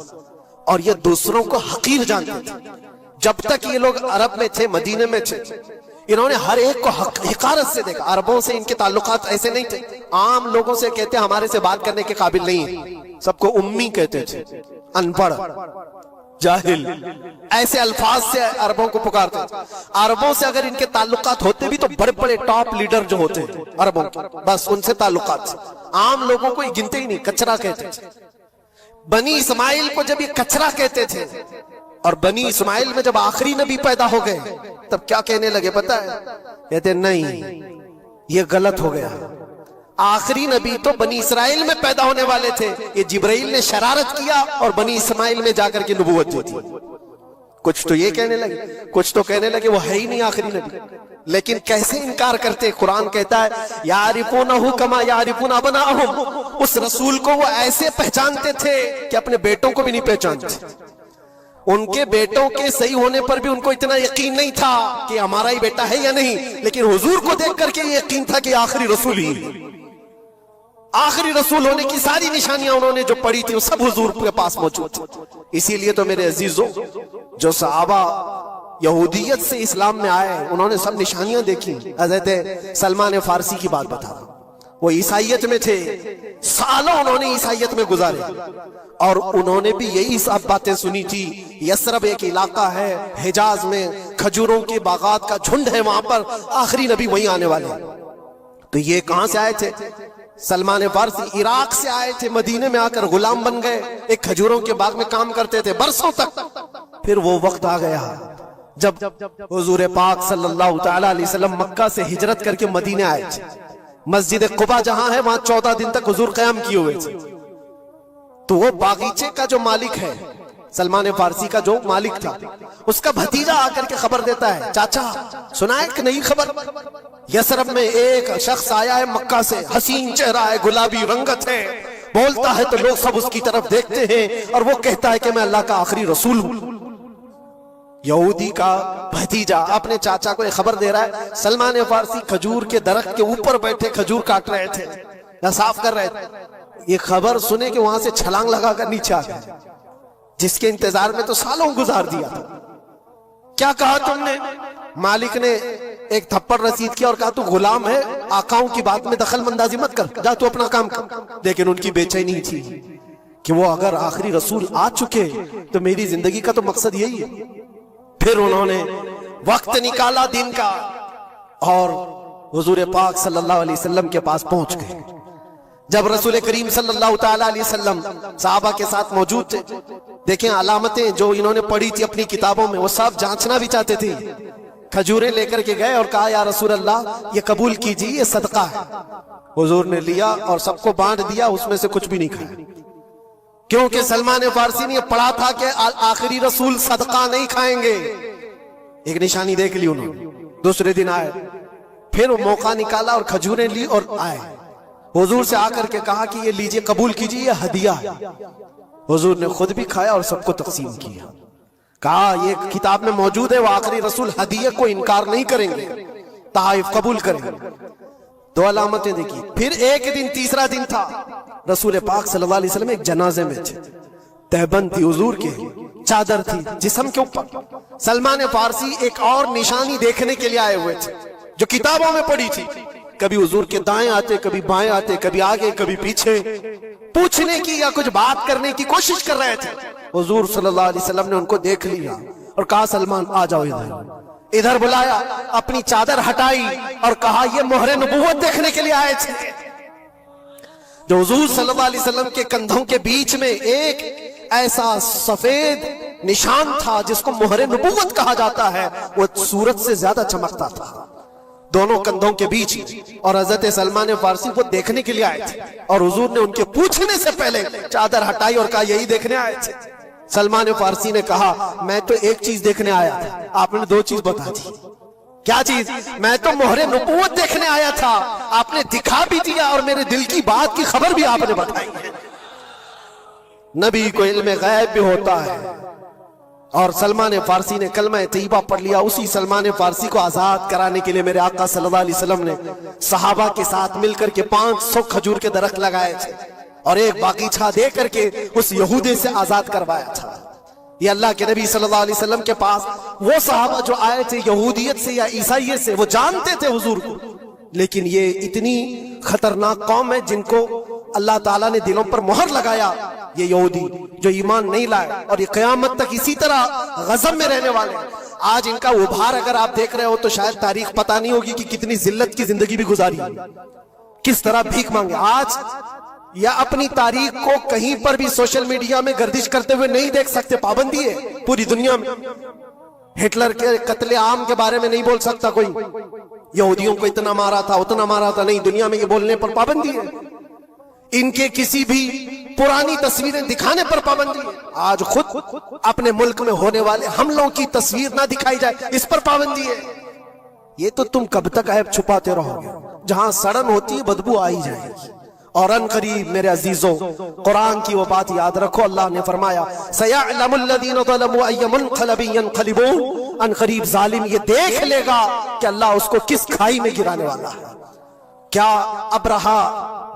और ये दूसरों को हकीर जानते थे। जब तक ये लोग अरब में थे, मदीने में थे, इन्होंने हर एक को हिकारत से देखा। अरबों से इनके ताल्लुकात ऐसे नहीं थे, आम लोगों से कहते हमारे से बात करने के काबिल नहीं है, सबको उम्मी कहते थे, अनपढ़, जाहिल, ऐसे अल्फाज से अरबों को पुकारते थे। अरबों से अगर इनके ताल्लुकात होते भी तो बड़े बड़े टॉप लीडर जो होते हैं अरबों के, बस उनसे ताल्लुकात, आम लोगों को गिनते ही नहीं, कचरा कहते थे। बनी इस्माइल को जब ये कचरा कहते थे, और बनी इस्माइल में जब आखिरी नबी पैदा हो गए तब क्या कहने लगे पता है? कहते नहीं, ये गलत हो गया, आखिरी नबी तो बनी इसराइल में पैदा होने वाले थे, ये जिब्राइल ने शरारत किया और बनी इस्माइल में जाकर के नबूवत दी थी। कुछ तो ये कहने लगे, कुछ तो कहने लगे वो है ही नहीं आखिरी नबी। लेकिन कैसे इनकार करते? कुरान कहता है यारिफूनहु कमा यारिफून अबनाअहुम, उस रसूल को वो ऐसे पहचानते थे कि अपने बेटों को भी नहीं पहचानते। उनके बेटों के सही होने पर भी उनको इतना यकीन नहीं था कि हमारा ही बेटा है या नहीं, लेकिन हुजूर को देख करके यकीन था कि आखिरी रसूल ही, आखिरी रसूल होने की सारी निशानियां उन्होंने जो पढ़ी थी वो सब हुजूर के पास मौजूद थी। इसीलिए तो मेरे अजीजों, जो सहाबा यहूदियत से इस्लाम में आए उन्होंने सब निशानियां देखी। हज़रत सलमान फारसी की बात बता, वो ईसाइयत में थे, सालों उन्होंने ईसाइयत में गुजारे, और उन्होंने भी यही सब बातें सुनी थी। यसरब एक इलाका है हिजाज में, खजूरों के बागात का झुंड है, वहां पर आखिरी नबी वहीं आने वाले। तो ये कहां से आए थे? सलमान फारसी इराक से आए थे, मदीने में आकर गुलाम बन गए, एक खजूरों के बाग में काम करते थे बरसों तक। फिर वो वक्त आ गया जब हुजूर पाक सल्लल्लाहु तआला अलैहि वसल्लम मक्का से हिजरत करके मदीने आए थे, मस्जिद कुबा जहां है वहां 14 दिन तक हुजूर क़याम किए हुए थे। तो वो बागीचे का जो मालिक है, सलमान फारसी का जो मालिक था, उसका भतीजा आकर के खबर देता है, चाचा सुना है कि नहीं खबर, यसरब में एक शख्स आया है मक्का से, हसीन चेहरा है, गुलाबी रंगत है, बोलता है तो लोग सब उसकी तरफ देखते हैं और वो कहता है कि मैं अल्लाह का आखिरी रसूल हूं। यहूदी का भतीजा अपने चाचा को खबर दे रहा है। सलमान फारसी खजूर के दरख्त के ऊपर बैठे खजूर काट रहे थे या साफ कर रहे थे। ये खबर सुने कि वहां से छलांग लगाकर नीचे आ गए, जिसके इंतजार में तो सालों गुजार दिया था। क्या कहा तुमने? मालिक ने एक थप्पड़ रसीद किया और कहा तू गुलाम है, आकाओं की बात में दखल अंदाजी मत कर, जा तू अपना काम कर। लेकिन उनकी बेचैनी थी कि वो अगर आखिरी रसूल आ चुके तो मेरी जिंदगी का तो मकसद यही है। फिर उन्होंने वक्त निकाला दिन का और हुजूर पाक सल्लल्लाहु अलैहि वसल्लम के पास पहुंच गए। जब रसूल करीम सल्लल्लाहु ताला अलैहि वसल्लम सहाबा के साथ मौजूद थे, देखें अलामतें जो इन्होंने पढ़ी थी अपनी किताबों में, वो सब जांचना भी चाहते थे। खजूरें लेकर के गए और कहा या रसूल अल्लाह ये कबूल कीजिए, ये सदका है। हुजूर ने लिया और सबको बांट दिया, उसमें से कुछ भी नहीं खाया, क्योंकि सलमान फारसी ने पढ़ा था कि आखिरी रसूल सदका नहीं खाएंगे। एक निशानी देख ली उन्होंने। दूसरे दिन आए, फिर वो मौका निकाला और खजूरें ली और आए। हुजूर से आकर के कहा कि ये लीजिए, कबूल कीजिए, ये हदिया है। हुजूर ने खुद भी खाया और सबको तकसीम किया। कहा ये किताब में मौजूद है, वो आखिरी रसूल हदिये को इनकार नहीं करेंगे, तहाइफ कबूल करेंगे। दो अलामतें देखी। फिर एक दिन, तीसरा दिन था, रसूल पाक सल्लल्लाहु अलैहि वसल्लम एक जनाजे में थे। तहबंद थी हुजूर के, चादर थी जिस्म के ऊपर। सलमान फारसी एक और निशानी देखने के लिए आए हुए थे जो किताबों में पड़ी थी। कभी हुजूर के दाएं आते, कभी बाएं आते, कभी आगे कभी पीछे, पूछने की या कुछ बात करने की कोशिश कर रहे थे। हुजूर सल्लल्लाहु अलैहि वसल्लम ने उनको देख लिया और कहा सलमान आ जाओ इधर। इधर बुलाया, अपनी चादर हटाई और कहा ये मोहरे नबूवत देखने के लिए आए थे। जो हुजूर सल्लल्लाहु अलैहि वसल्लम के कंधों के बीच में एक ऐसा सफेद निशान था जिसको मोहरे नबूवत कहा जाता है, वो सूरज से ज्यादा चमकता था दोनों कंधों के बीच। और हजरत सलमान फारसी को देखने के लिए आए थे और हुजूर ने उनके पूछने से पहले चादर हटाई और कहा यही देखने आए थे। सलमान फारसी ने कहा मैं तो एक चीज देखने आया था, आपने दो चीज बता दी। क्या चीज? मैं तो मोहरे नबूवत देखने आया था, आपने दिखा भी दिया और मेरे दिल की बात की खबर भी आपने बताई है। नबी को इल्म गैब भी होता है। और सलमान फारसी ने कलमा तैयबा पढ़ लिया। उसी सलमान फारसी को आजाद कराने के लिए मेरे आका सल्लल्लाहु अलैहि वसल्लम ने सहाबा के साथ मिलकर के 500 खजूर के दरख्त लगाए थे और एक बागीचा दे करके उस यहूदी से आजाद करवाया था। ये अल्लाह के नबी सल्लल्लाहु अलैहि वसल्लम के पास वो सहाबा जो आए थे यहूदियत से या ईसाइयत से, वो जानते थे हुजूर को, लेकिन ये इतनी खतरनाक कौम है जिनको अल्लाह ताला ने दिलों पर मोहर लगाया। ये यहूदी जो ईमान नहीं लाए और ये क़यामत तक इसी तरह गज़ब में रहने वाले। आज इनका उभार अगर आप देख रहे हो तो शायद तारीख पता नहीं होगी कि कितनी जिल्लत की जिंदगी भी गुजारी, किस तरह भीख मांगे। आज या अपनी तारीख को कहीं पर भी सोशल मीडिया में गर्दिश करते हुए नहीं देख सकते, पाबंदी है पूरी दुनिया में। हिटलर के कत्ले आम के बारे में नहीं बोल सकता कोई, यहूदियों को इतना मारा था उतना मारा था, नहीं, दुनिया में ये बोलने पर पाबंदी है। इनके किसी भी पुरानी तस्वीरें दिखाने पर पाबंदी है। आज खुद अपने मुल्क में होने वाले हमलों की तस्वीर ना दिखाई जाए, इस पर पाबंदी है। ये तो तुम कब तक ऐब छुपाते रहोगे? जहां सड़न होती है बदबू आ ही जाएगी। और अन करीब मेरे अजीजों, कुरान की वो बात याद रखो, अल्लाह ने फरमाया सयअलमुल्लज़ीना ज़लमू अय्य मुनक़लिबिन यनक़लिबून, अन करीब जालिम ये देख लेगा कि अल्लाह उसको किस खाई में गिराने वाला है। क्या अबरहा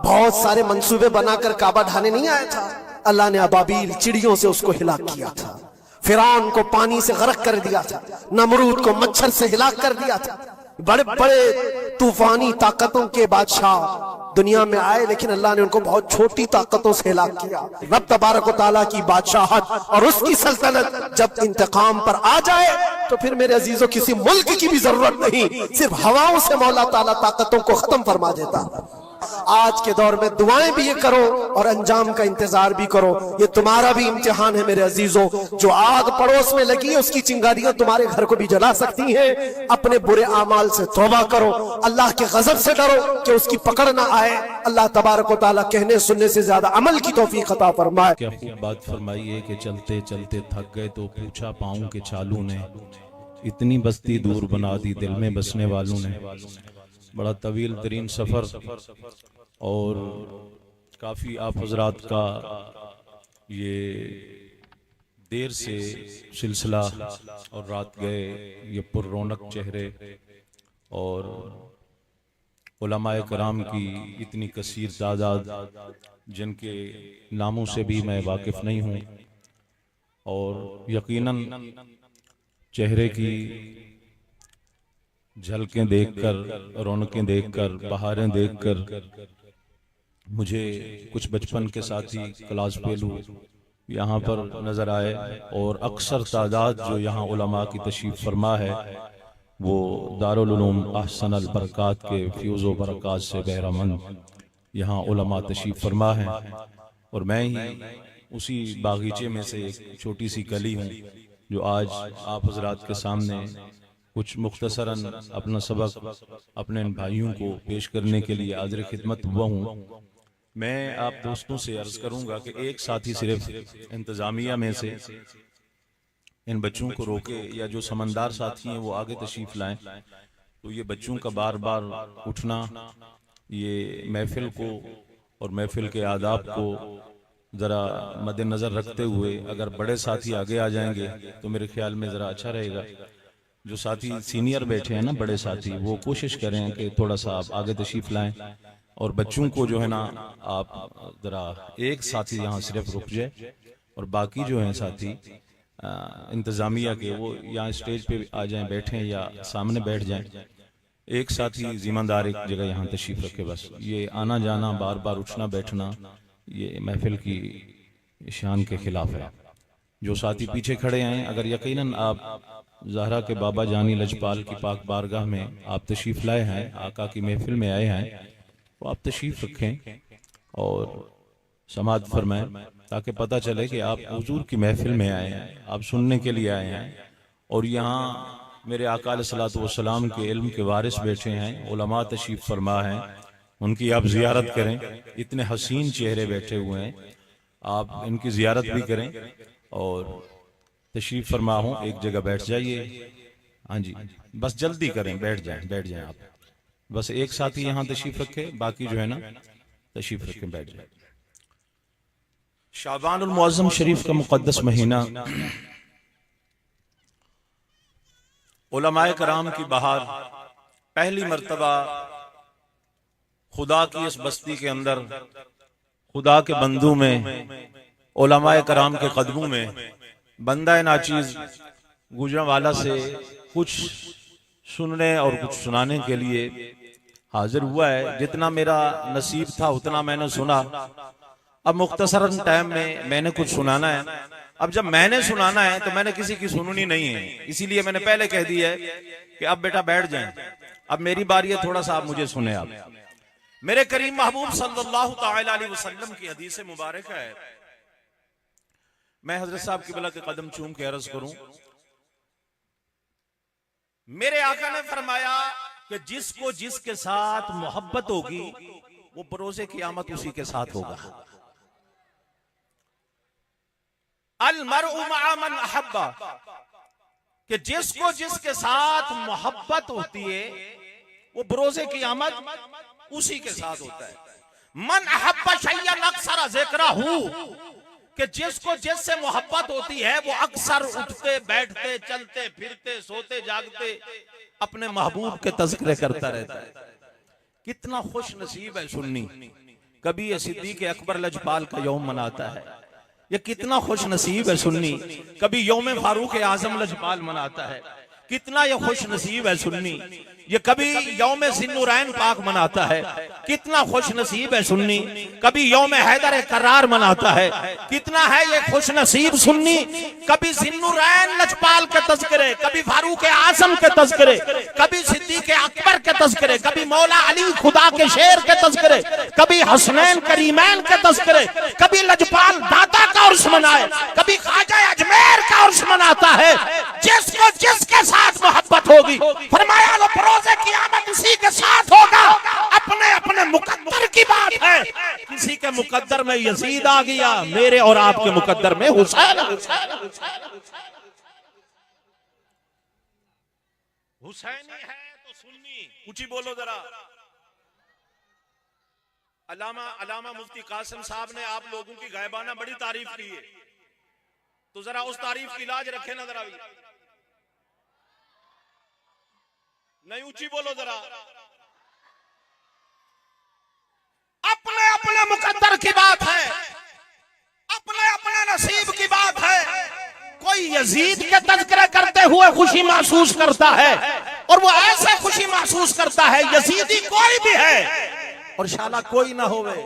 बहुत सारे मंसूबे बनाकर काबा ढाने नहीं आया था? अल्लाह ने अबाबील चिड़ियों से उसको हिलाक किया था, फिरौन को पानी से गर्क कर दिया था, नमरूद को मच्छर से हिलाक कर दिया था। बड़े बड़े तूफानी ताकतों के बादशाह दुनिया में आए, लेकिन अल्लाह ने उनको बहुत छोटी ताकतों से हिलाक किया। रब तबारक व तआला की बादशाहत और उसकी सल्तनत जब इंतकाम पर आ जाए तो फिर मेरे अजीजों किसी मुल्क की भी जरूरत नहीं, सिर्फ हवाओं से मौला ताला ताकतों को खत्म फरमा देता। आज के दौर में दुआएं भी ये करो और अंजाम का इंतजार भी करो। ये तुम्हारा भी इम्तिहान है मेरे अजीजों। जो आग पड़ोस में लगी है उसकी चिंगारियां तुम्हारे घर को भी जला सकती हैं। अपने बुरे आमाल से तौबा करो, अल्लाह के गजब से डरो कि उसकी पकड़ ना आए। अल्लाह तबारक व तआला कहने सुनने से ज्यादा अमल की तौफीक अता फरमाए। क्या खूब बात फरमाई है कि चलते चलते थक गए तो पूछा पाऊं के चालू ने, इतनी बस्ती दूर बना दी दिल में बसने वालों ने। बड़ा तवील तरीन सफ़र और काफ़ी आप हजरात का ये देर से सिलसिला और रात गए ये पुररौनक चेहरे और उलमाए कराम की इतनी कसीर तादाद जिनके नामों से भी मैं वाकिफ़ नहीं हूँ और यकीनन चेहरे की झलकें देखकर, रौनकें देखकर, बहारें देखकर मुझे कुछ बचपन के साथी क्लास फेलू यहाँ पर नज़र आए और अक्सर तादाद जो यहाँ उलमा की तशरीफ़ फरमा है वो दारुल उलूम अहसन अल बरकात के फ्यूज़ व बरकात से बहरामंद यहाँ उलमा तशरीफ़ फरमा है। और मैं ही उसी बागीचे में से एक छोटी सी कली हूँ जो आज आप हजरात के सामने कुछ मुख्तसरन अपना सबक अपने भाइयों को पेश करने के लिए हाज़िर खिदमत हुआ हूँ। मैं आप दोस्तों से अर्ज करूंगा कि एक साथी सिर्फ इंतज़ामिया में से इन बच्चों को रोके या जो समझदार साथी हैं वो आगे तशरीफ लाएं। तो ये बच्चों का बार बार उठना ये महफिल को और महफिल के आदाब को ज़रा मद्देनज़र रखते हुए अगर बड़े साथी आगे आ जाएंगे तो मेरे ख्याल में ज़रा अच्छा रहेगा। जो साथी सीनियर बैठे हैं ना, बड़े साथी, वो कोशिश करें कि थोड़ा सा आप आगे तशरीफ लाएं और बच्चों को जो है ना आप ज़रा एक साथी यहाँ सिर्फ रुक जाए और बाकी जो हैं साथी इंतज़ामिया के वो यहाँ स्टेज पे आ जाएं, बैठें या सामने बैठ जाएं। एक साथी जिम्मेदार एक जगह यहाँ तशरीफ रखे। बस ये आना जाना बार बार उठना बैठना ये महफिल की शान के खिलाफ है। जो साथी पीछे खड़े हैं अगर यकीनन आप ज़हरा के बाबा जानी लजपाल की पाक बारगाह में आप तशरीफ़ लाए हैं, आका की महफिल में आए हैं, तो आप तशरीफ़ रखें और समाअत फरमाएं ताकि पता चले कि आप हुजूर की महफिल में आए हैं, आप सुनने के लिए आए हैं। और यहाँ मेरे आका अलैहिस्सलातु वस्सलाम के इल्म के वारिस बैठे हैं, उलमा तशरीफ़ फरमा हैं, उनकी आप ज़ियारत करें। इतने हसीन चेहरे बैठे हुए हैं, आप इनकी ज़ियारत भी करें और तशरीफ़ फरमा हूँ एक जगह बैठ जाइए। हाँ जी, बस जल्दी करें, बैठ जाएं आप। बस एक साथी यहाँ तशरीफ़ रखे, बाकी जो है ना तशरीफ़ रखें, बैठ जाए। शाबानुल मुअज़्ज़म शरीफ का मुक़द्दस महीना, उलमाए कराम की बहार, पहली मर्तबा खुदा की इस बस्ती के अंदर खुदा के बंदू में उलमाए कराम के कदमों में बंदा नाचीज गुजरांवाला से कुछ सुनने और कुछ सुनाने के लिए हाजिर हुआ है। जितना मेरा नसीब था उतना मैंने सुना। अब मुख्तसरन टाइम में मैंने कुछ सुनाना है। अब जब मैंने सुनाना है तो मैंने किसी की सुननी नहीं है, इसीलिए मैंने पहले कह दिया है कि अब बेटा बैठ जाएं, अब मेरी बारी है, थोड़ा सा आप मुझे सुने। आप मेरे करीम महबूब सल्लल्लाहु तआला अलैहि वसल्लम की हदीस मुबारक है। मैं हजरत साहब की बला के कदम चूम के अर्ज करूं, मेरे आका ने फरमाया कि जिसको जिसके साथ मोहब्बत होगी वो बरोज़े क़यामत उसी के साथ होगा। अल मरउ मअ मन अहब्बा, कि जिसको जिसके साथ मोहब्बत होती है वो बरोज़े क़यामत उसी के साथ होता है। मन अहब्बा शैयन अक्सर ज़िक्रहू, कि जिसको जिससे मोहब्बत होती है वो अक्सर उठते बैठते चलते फिरते सोते जागते अपने महबूब के तज़किरे करता रहता है। कितना खुश नसीब है सुन्नी, कभी ये सिद्दीक़ अकबर लजपाल का यौम मनाता है। ये कितना खुश नसीब है सुन्नी, कभी यौम फारूक आज़म लजपाल मनाता है। कितना ये खुश नसीब है सुन्नी, ये कभी यौम ज़िन्नुरैन पाक मनाता है, कितना खुश नसीब है सुन्नी, कभी यौम हैदर करार मनाता है, कितना है ये खुश नसीब सुन्नी, कभी ज़िन्नुरैन लजपाल के तज़किरे, कभी फारूक आज़म के तज़किरे, कभी सिद्दीक़ अकबर के तज़किरे, कभी मौला अली खुदा के शेर के तज़किरे, कभी हसनैन करीमैन के तज़किरे, कभी लजपाल दाता का उर्स मनाए, कभी ख्वाजा अजमेर का उर्स मनाता है। जिसको जिसके साथ मोहब्बत होगी फरमाया वो रोज़े क़यामत उसी के साथ होगा। अपने अपने मुकद्दर की बात है, किसी के मुकद्दर में यजीद आ गया, मेरे और आपके मुकद्दर में हुसैन। हुसैनी है तो सुन्नी, ऊंची बोलो जरा। अल्लामा मुफ्ती कासिम साहब ने आप लोगों की गायबाना बड़ी तारीफ की है, तो जरा उस तारीफ की लाज रखे ना जरा भी, नहीं ऊंची बोलो जरा। अपने अपने मुकद्दर की बात है, अपने अपने नसीब की बात है। कोई यजीद के तज़किरा करते हुए खुशी महसूस करता है, और वो ऐसे खुशी महसूस करता है यजीदी कोई भी है और शाला कोई ना होवे।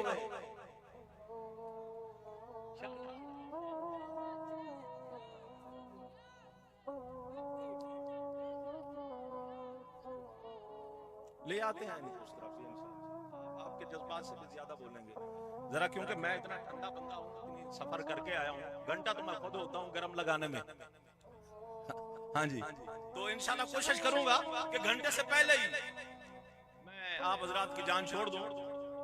ले आते हैं उस तरफ से, आपके जज्बात से भी ज्यादा बोलेंगे जरा, क्योंकि मैं इतना ठंडा बंदा हूँ, सफर करके आया हूँ, घंटा तो मैं खुद होता हूँ गर्म लगाने में। हाँ जी, तो इंशाल्लाह कोशिश करूंगा कि घंटे से पहले ही मैं आप हजरात की जान छोड़ दूं,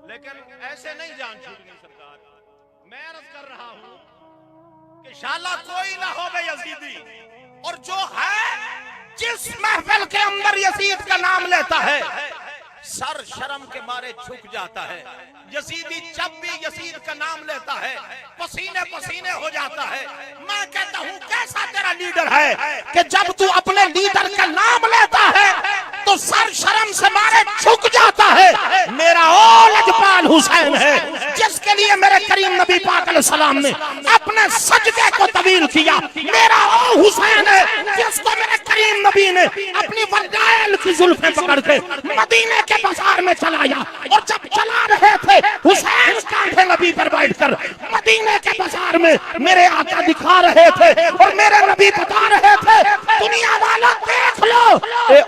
लेकिन ऐसे नहीं जान छोड़नी सरकार। मैं अर्ज कर रहा हूँ कि शाला कोई ना हो यजीदी, और जो है जिस महफिल के अंदर यजीद का नाम लेता है सर शर्म के मारे झुक जाता है। यजीदी जब भी यजीद का नाम लेता है पसीने पसीने हो जाता है। मैं कहता हूँ कैसा तेरा लीडर है कि जब तू अपने लीडर का नाम लेता है तो सर शर्म से मारे झुक जाता है। मेरा ओ लजपाल हुसैन है, जिसके लिए मेरे करीम नबी पाक अलैहिस्सलाम ने अपने सजदे को तवील किया। मेरा ओ हुसैन है, जिसको मेरे करीम नबी ने अपनी वरदाइल की जुल्फें पकड़ के मदीने के बाजार में चलाया, और जब चला रहे थे हुसैन कांधे नबी पर बैठकर मदीने के बाजार में मेरे आका दिखा रहे थे, और मेरे नबी बता रहे थे दुनिया वालों देख लो,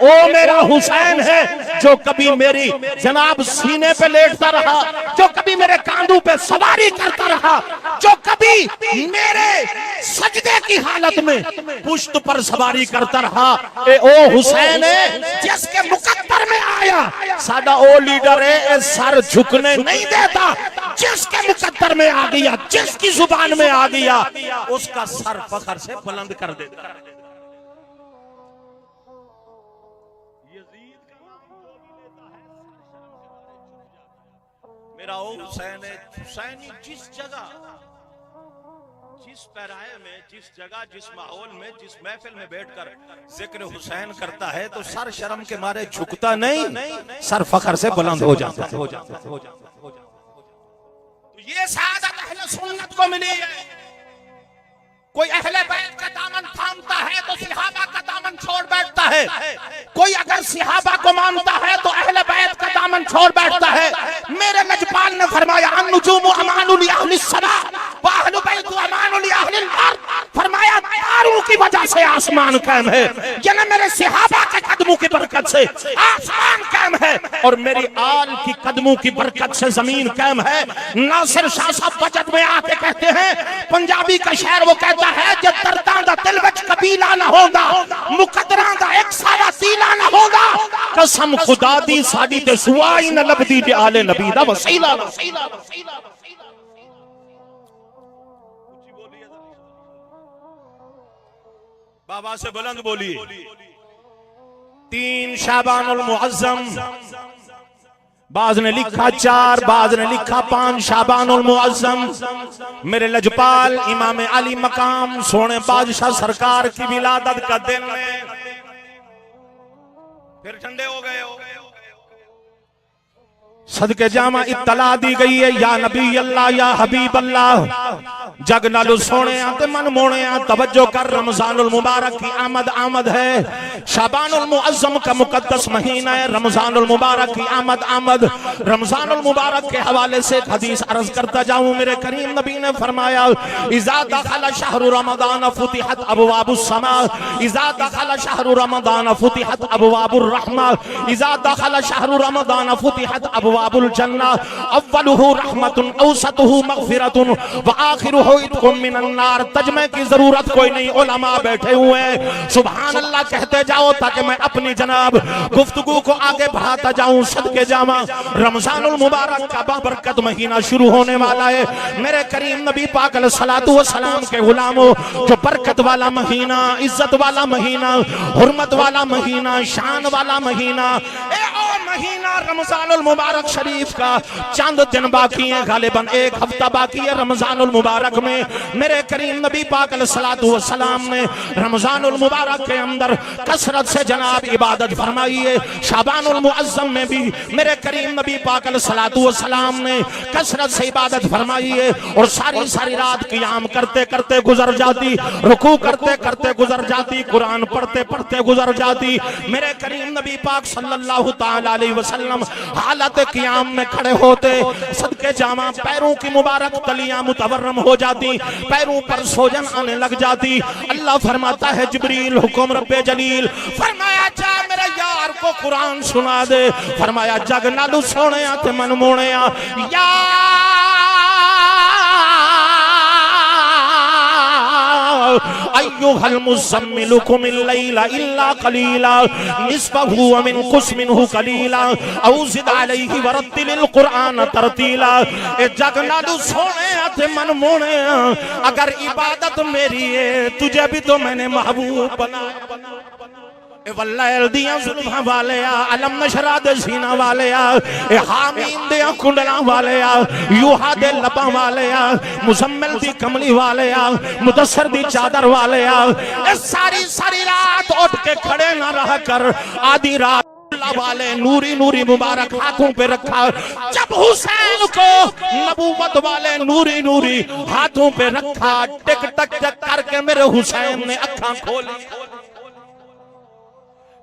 ओ मेरा हुसैन है जो कभी मेरी जनाब सीने पे लेटता रहा, जो कभी मेरे कांधों पे सवारी करता रहा, जो कभी मेरे सजदे की हालत में पुश्त पर सवारी करता रहा। ओ हुसैन है जिसके मुकद्दर में आया साडा ओ लीडर है, सर झुकने नहीं देता। जिसके मुकद्दर में आ गया, जिसकी जुबान में आ गया, उसका सर फखर से बुलंद कर देता है। मेरा ओ हुसैन है, हुसैनी जिस जगह, जिस पैराए में, जिस जगह, जिस माहौल में, जिस महफिल में बैठकर जिक्र हुसैन करता है तो सर शर्म के मारे झुकता नहीं, सर फखर से बुलंद हो जाता है। तो ये सादत अहले सुन्नत को मिली है। कोई अहले बैत का दामन थामता है तो सिहाबा का दामन छोड़ बैठता है। कोई अगर सिहाबा को मानता है तो अहले बैत का दामन छोड़ बैठता है। मेरे लजपाल ने फरमाया अन्नुजूमु अमानुल अहलिस समा व अहलु बैतु अमानुल अहलिल अर्द, फरमाया तारों की वजह से आसमान कायम है, यानी मेरे सिहाबा के कदमों की बरकत से आसमान कायम है, और मेरी आल की कदमों की बरकत से जमीन कायम है। नासिर शाह साहब बजट में आके कहते हैं, पंजाबी का शेर वो कहता है जब दर्दां दा दिल विच कबीला ना होगा, मुकद्दरां दा एक सारा तीला ना होगा, कसम खुदा दी साडी ते सुआ ही न लभदी जे आले नबी दा वसीला। बाबा से बुलंद बोलिए। 3 शाबानुल मुअज्जम, बाज ने लिखा 4, बाज ने लिखा 5 शाबानुल मुअज्जम। मेरे लजपाल इमाम अली मकाम सोने बादशाह सरकार की विलादत का दिन है। फिर ठंडे हो गए हो, सदके जामा इत्तला दी गई है या नबी अल्लाह या हबीब अल्लाह जग नालू सोने ते मन मोने तवज्जो कर रमजानुल मुबारक की आमद है। शाबानुल मुअज्जम का मुकद्दस महीना है, रमजानुल मुबारक की आमद। रमजानुल मुबारक के हवाले से एक हदीस अर्ज करता जाऊं। मेरे करीम नबी ने फरमाया इज़ा दखल शहरु रमज़ान फुतिहत अबवाबुस समा, इज़ा दखल शहरु रमज़ान फुतिहत अबवाबुर रहमा, इज़ा दखल शहरु रमज़ान फुतिहत अबवाबुल जन्ना, अव्वलुहु रहमतुन औसतुहु मगफिरतुन व आखिरुहु इत्कुम मिनन नार। तर्जुमे की जरूरत कोई नहीं, उलमा बैठे हुए हैं, सुभान अल्लाह कहते जाओ ताकि मैं अपनी जनाब गुफ्तगू को आगे बढ़ाता जाऊं। सदके जामा रमजानुल मुबारक का बाबरकत महीना शुरू होने वाला है। मेरे करीम नबी पाक अलैहिस्सलातु वस्सलाम के गुलामों, जो बरकत वाला महीना, इज्जत वाला महीना, हुर्मत वाला महीना, शान वाला महीना, महीना रमजानुल मुबारक शरीफ का चंद दिन बाकी है, गालिबन एक हफ्ता बाकी है रमजानुल मुबारक में। मेरे करीम नबी पाक अलैहिस्सलातु वस्सलाम ने रमजानुल मुबारक के अंदर कसरत से जनाब इबादत फरमाई है। शाबानुल मुअज्जम में भी मेरे करीम नबी पाक अलैहिस्सलातु वस्सलाम ने कसरत से इबादत फरमाई है और सारी सारी रात क़ियाम करते करते गुजर जाती, रुकू करते करते गुजर जाती, कुरान पढ़ते पढ़ते गुजर जाती। मेरे करीम नबी पाक सल्लल्लाहु तआला अलैहि वसल्लम हालत क़ियाम में खड़े होते, सदके जामा पैरों की मुबारक तलियां मुतवर्रम हो जाती, पैरों पर सोजन आने लग जाती। अल्लाह फरमाता है जिब्रील हुक्म रब्बे जलील, फरमाया जा मेरे यार को कुरान सुना दे। फरमाया जग नालू सोने ते मन मोने या अय्युहल मुज़म्मिलु कुमिल लैला इल्ला कलीला निस्फहु व मिनकुस मिनहु कलीला औ ज़िद अलैहि वरत्तिलिल कुरान तरतीला। ए जग नालू सोने ते मन मोने, अगर इबादत मेरी है तुझे भी तो मैंने महबूब बनाया। वल्लैल दियां जुल्फां वालेया, अलम नशरा दे सीना वालेया, ए हामीम दे कुंडलां वालेया, यूहा दे लबां वालेया, मुजम्मिल दी कमली वालेया, मुदस्सर दी चादर वालेया। ए सारी सारी रात उठ के खड़े ना रह कर आधी रात वाले नूरी नूरी मुबारक हाथों पे रखा। जब हुसैन को नबूवत वाले नूरी नूरी हाथों पे रखा, टिक टक टक करके मेरे हुसैन ने अखा खोली,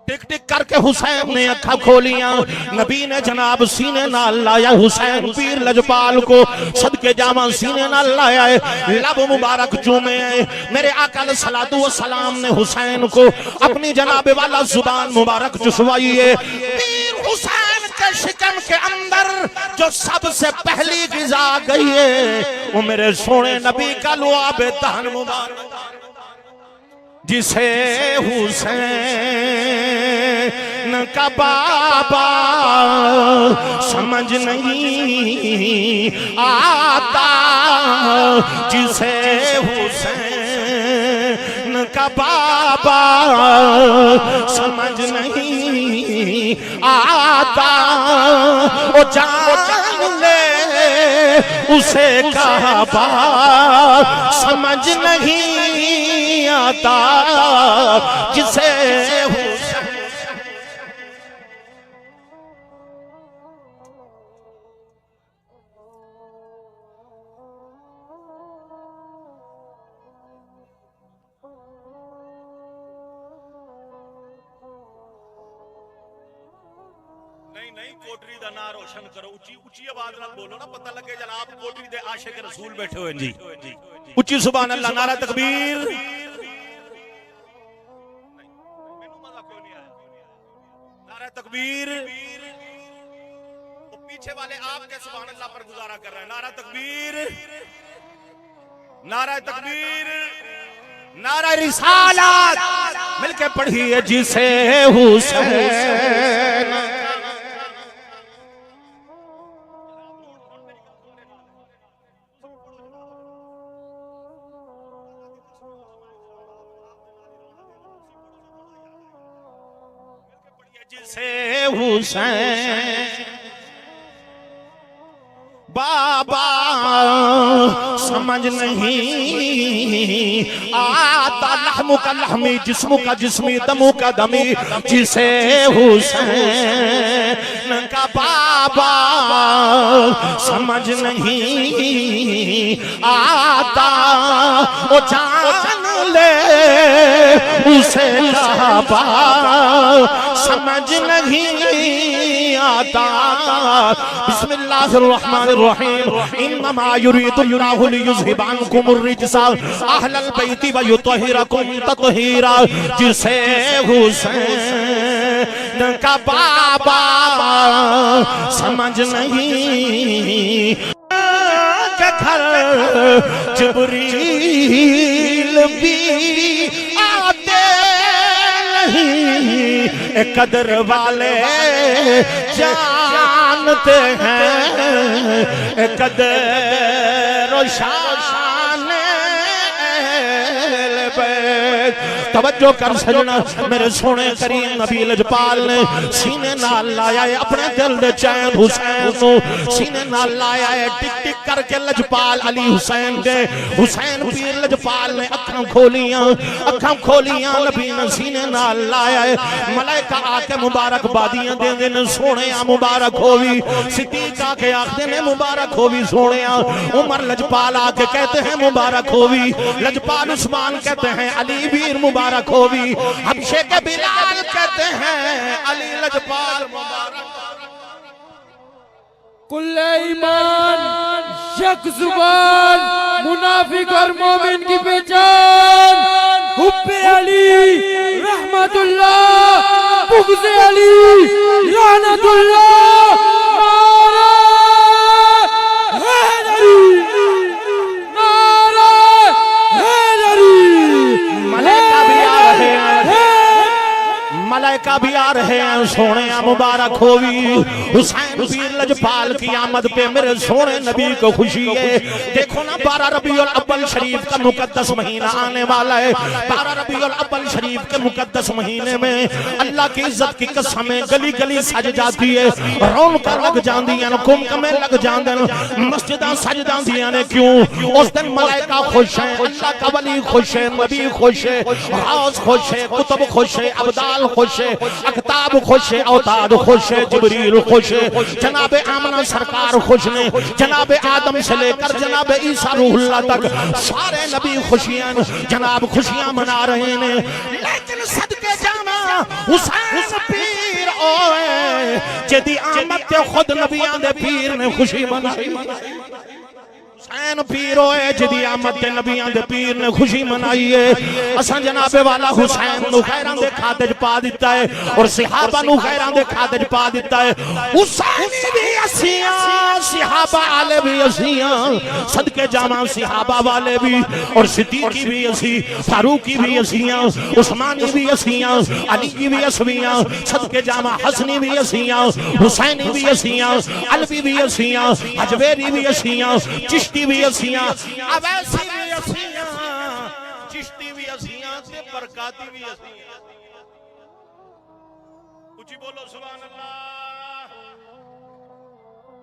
टिक टिक करके हुसैन ने अखा खोलियां। नबी ने जनाब सीने नाल लाया हुसैन पीर लजपाल को, सदके जामा सीने नाल लाया है, लब मुबारक चूमे है। मेरे आका अलैहिस्सलातु वस्सलाम ने हुसैन को अपनी जनाब वाला जुबान मुबारक चुसवाई है। पीर हुसैन के शिकम के अंदर जो सबसे पहली ग़िज़ा गई है वो मेरे सोने नबी का लुआबे तहन मुबारक, जिसे हुसैन का बाबा समझ नहीं आता, जिसे हुसैन का बाबा समझ नहीं आता, ओ जान ले उसे काबा समझ नहीं आता, जिसे नहीं कोटरी दा ना रोशन करो, उची उची आवाज नाल बोलो ना, पता लगे जनाब कोटरी दे आशिक रसूल बैठे हुए जी। उची सुभान अल्लाह, नारा तकबीर। मेनू मजा कोई नहीं आया, नारा तकबीर। वो पीछे वाले आपके सुभान अल्लाह पर गुजारा कर रहे हैं। नारा तकबीर, नारा तकबीर, नारा रिसालत मिलके पढ़िए, जिसे हुसैन जिसे हुसैन बाबा समझ नहीं आता, लहमु का लहमी, जिस्मु का जिस्मी, दमु का दमी, जिसे हुसैन का बाबा समझ नहीं आता, ओ जान ले उसे काबा समझ नहीं आता। बिस्मिल्लाहिर्रहमानिर्रहीम। इन्नमा युरीदुल्लाहु लियुज़हिबअनकुमुर रिज्सा अहलल बैति व युतहिरकुम तत्हीरा। जिसे हुसैन का बाबा समझ नहीं के घर जिब्रील भी आते नहीं, कदर वाले जानते हैं कदर शान तवज्जो कर सजना मेरे सोने करीम नबी लजपाल ने सीने नाल लाया है अपने दिल दे चैन हुसैन नु, सीने नाल लाया है टिक टिक करके लजपाल अली हुसैन दे। हुसैन पीर लजपाल ने अखां खोलियां नबी ने सीने नाल लाया है। मलाइका आके मुबारकबादियां देंदे ने सोहणिया मुबारक होवी, सिद्दीक आके आखदे ने मुबारक होवी सोहणिया, उमर लजपाल आके कहते हैं मुबारक होवी, लजपाल उस्मान कहते हैं अली वीर मुबारक होवी, हबशे के बिलाल कहते हैं अली लजपाल मुबारक। कुल्ले ईमान यक जुबान मुनाफिक और मोमिन की पहचान हुब्बे अली रहमतुल्लाह बुग़्ज़े अली लानतुल्लाह। मलाइका भी आ रहे हैं सोने मुबारक होवी। हुसैन पीर लजपाल की आमद पे मेरे सोने नबी को खुशी है। देखो ना 12 रबीउल अव्वल शरीफ का मुकद्दस महीना आने वाला है। 12 रबीउल अव्वल शरीफ के मुकद्दस महीने में अल्लाह की इज्जत की कसमें गली गली सज जाती है, रौनक लग जाती है, कुमकमे लग जाते हैं, मस्जिदां सज जाती हैं। क्यों? उस दिन मलाइका खुश है, अल्लाह का वली खुश है, नबी खुश है, गौस खुश है, कुतुब खुश है, अब्दाल खुश है, अख्ताब खुश है, औताद खुश है, जिब्रील खुश है, जनाब आमना सरकार खुश ने, जनाब आदम से लेकर जनाब ईसा रूहुल्लाह तक सारे नबी खुशियां जनाब खुशियां मना रहे हैं। लेकिन सदके जाना हुसैन पीर ओए जदी आमद ते खुद नबियां दे पीर ने खुशी मनाई। हुसैन पीर होए जिदी आमद ते नबियां दे पीर ने खुशी मनाई है। असां जनाबे वाला हुसैन नु खैरां दे खाते च पा दिता है और सहाबा नु खैरां दे खाते च पा दिता है। हुसैन भी असियां सहाबा वाले भी असियां, सदके जामा सहाबा वाले भी और सिद्दीकी भी असी, फारूकी भी असियां, उस्मानी भी असियां, अली की भी असवियां, सदके जामा हसनी भी असियां, हुसैनी भी असियां, अलवी भी असियां, हजवेरी भी असियां, चिश्ती भी असियां, अवैसी भी असियां, चिश्ती भी असियां, ते बरकाती भी असियां। ऊंची बोलो सुभान अल्लाह,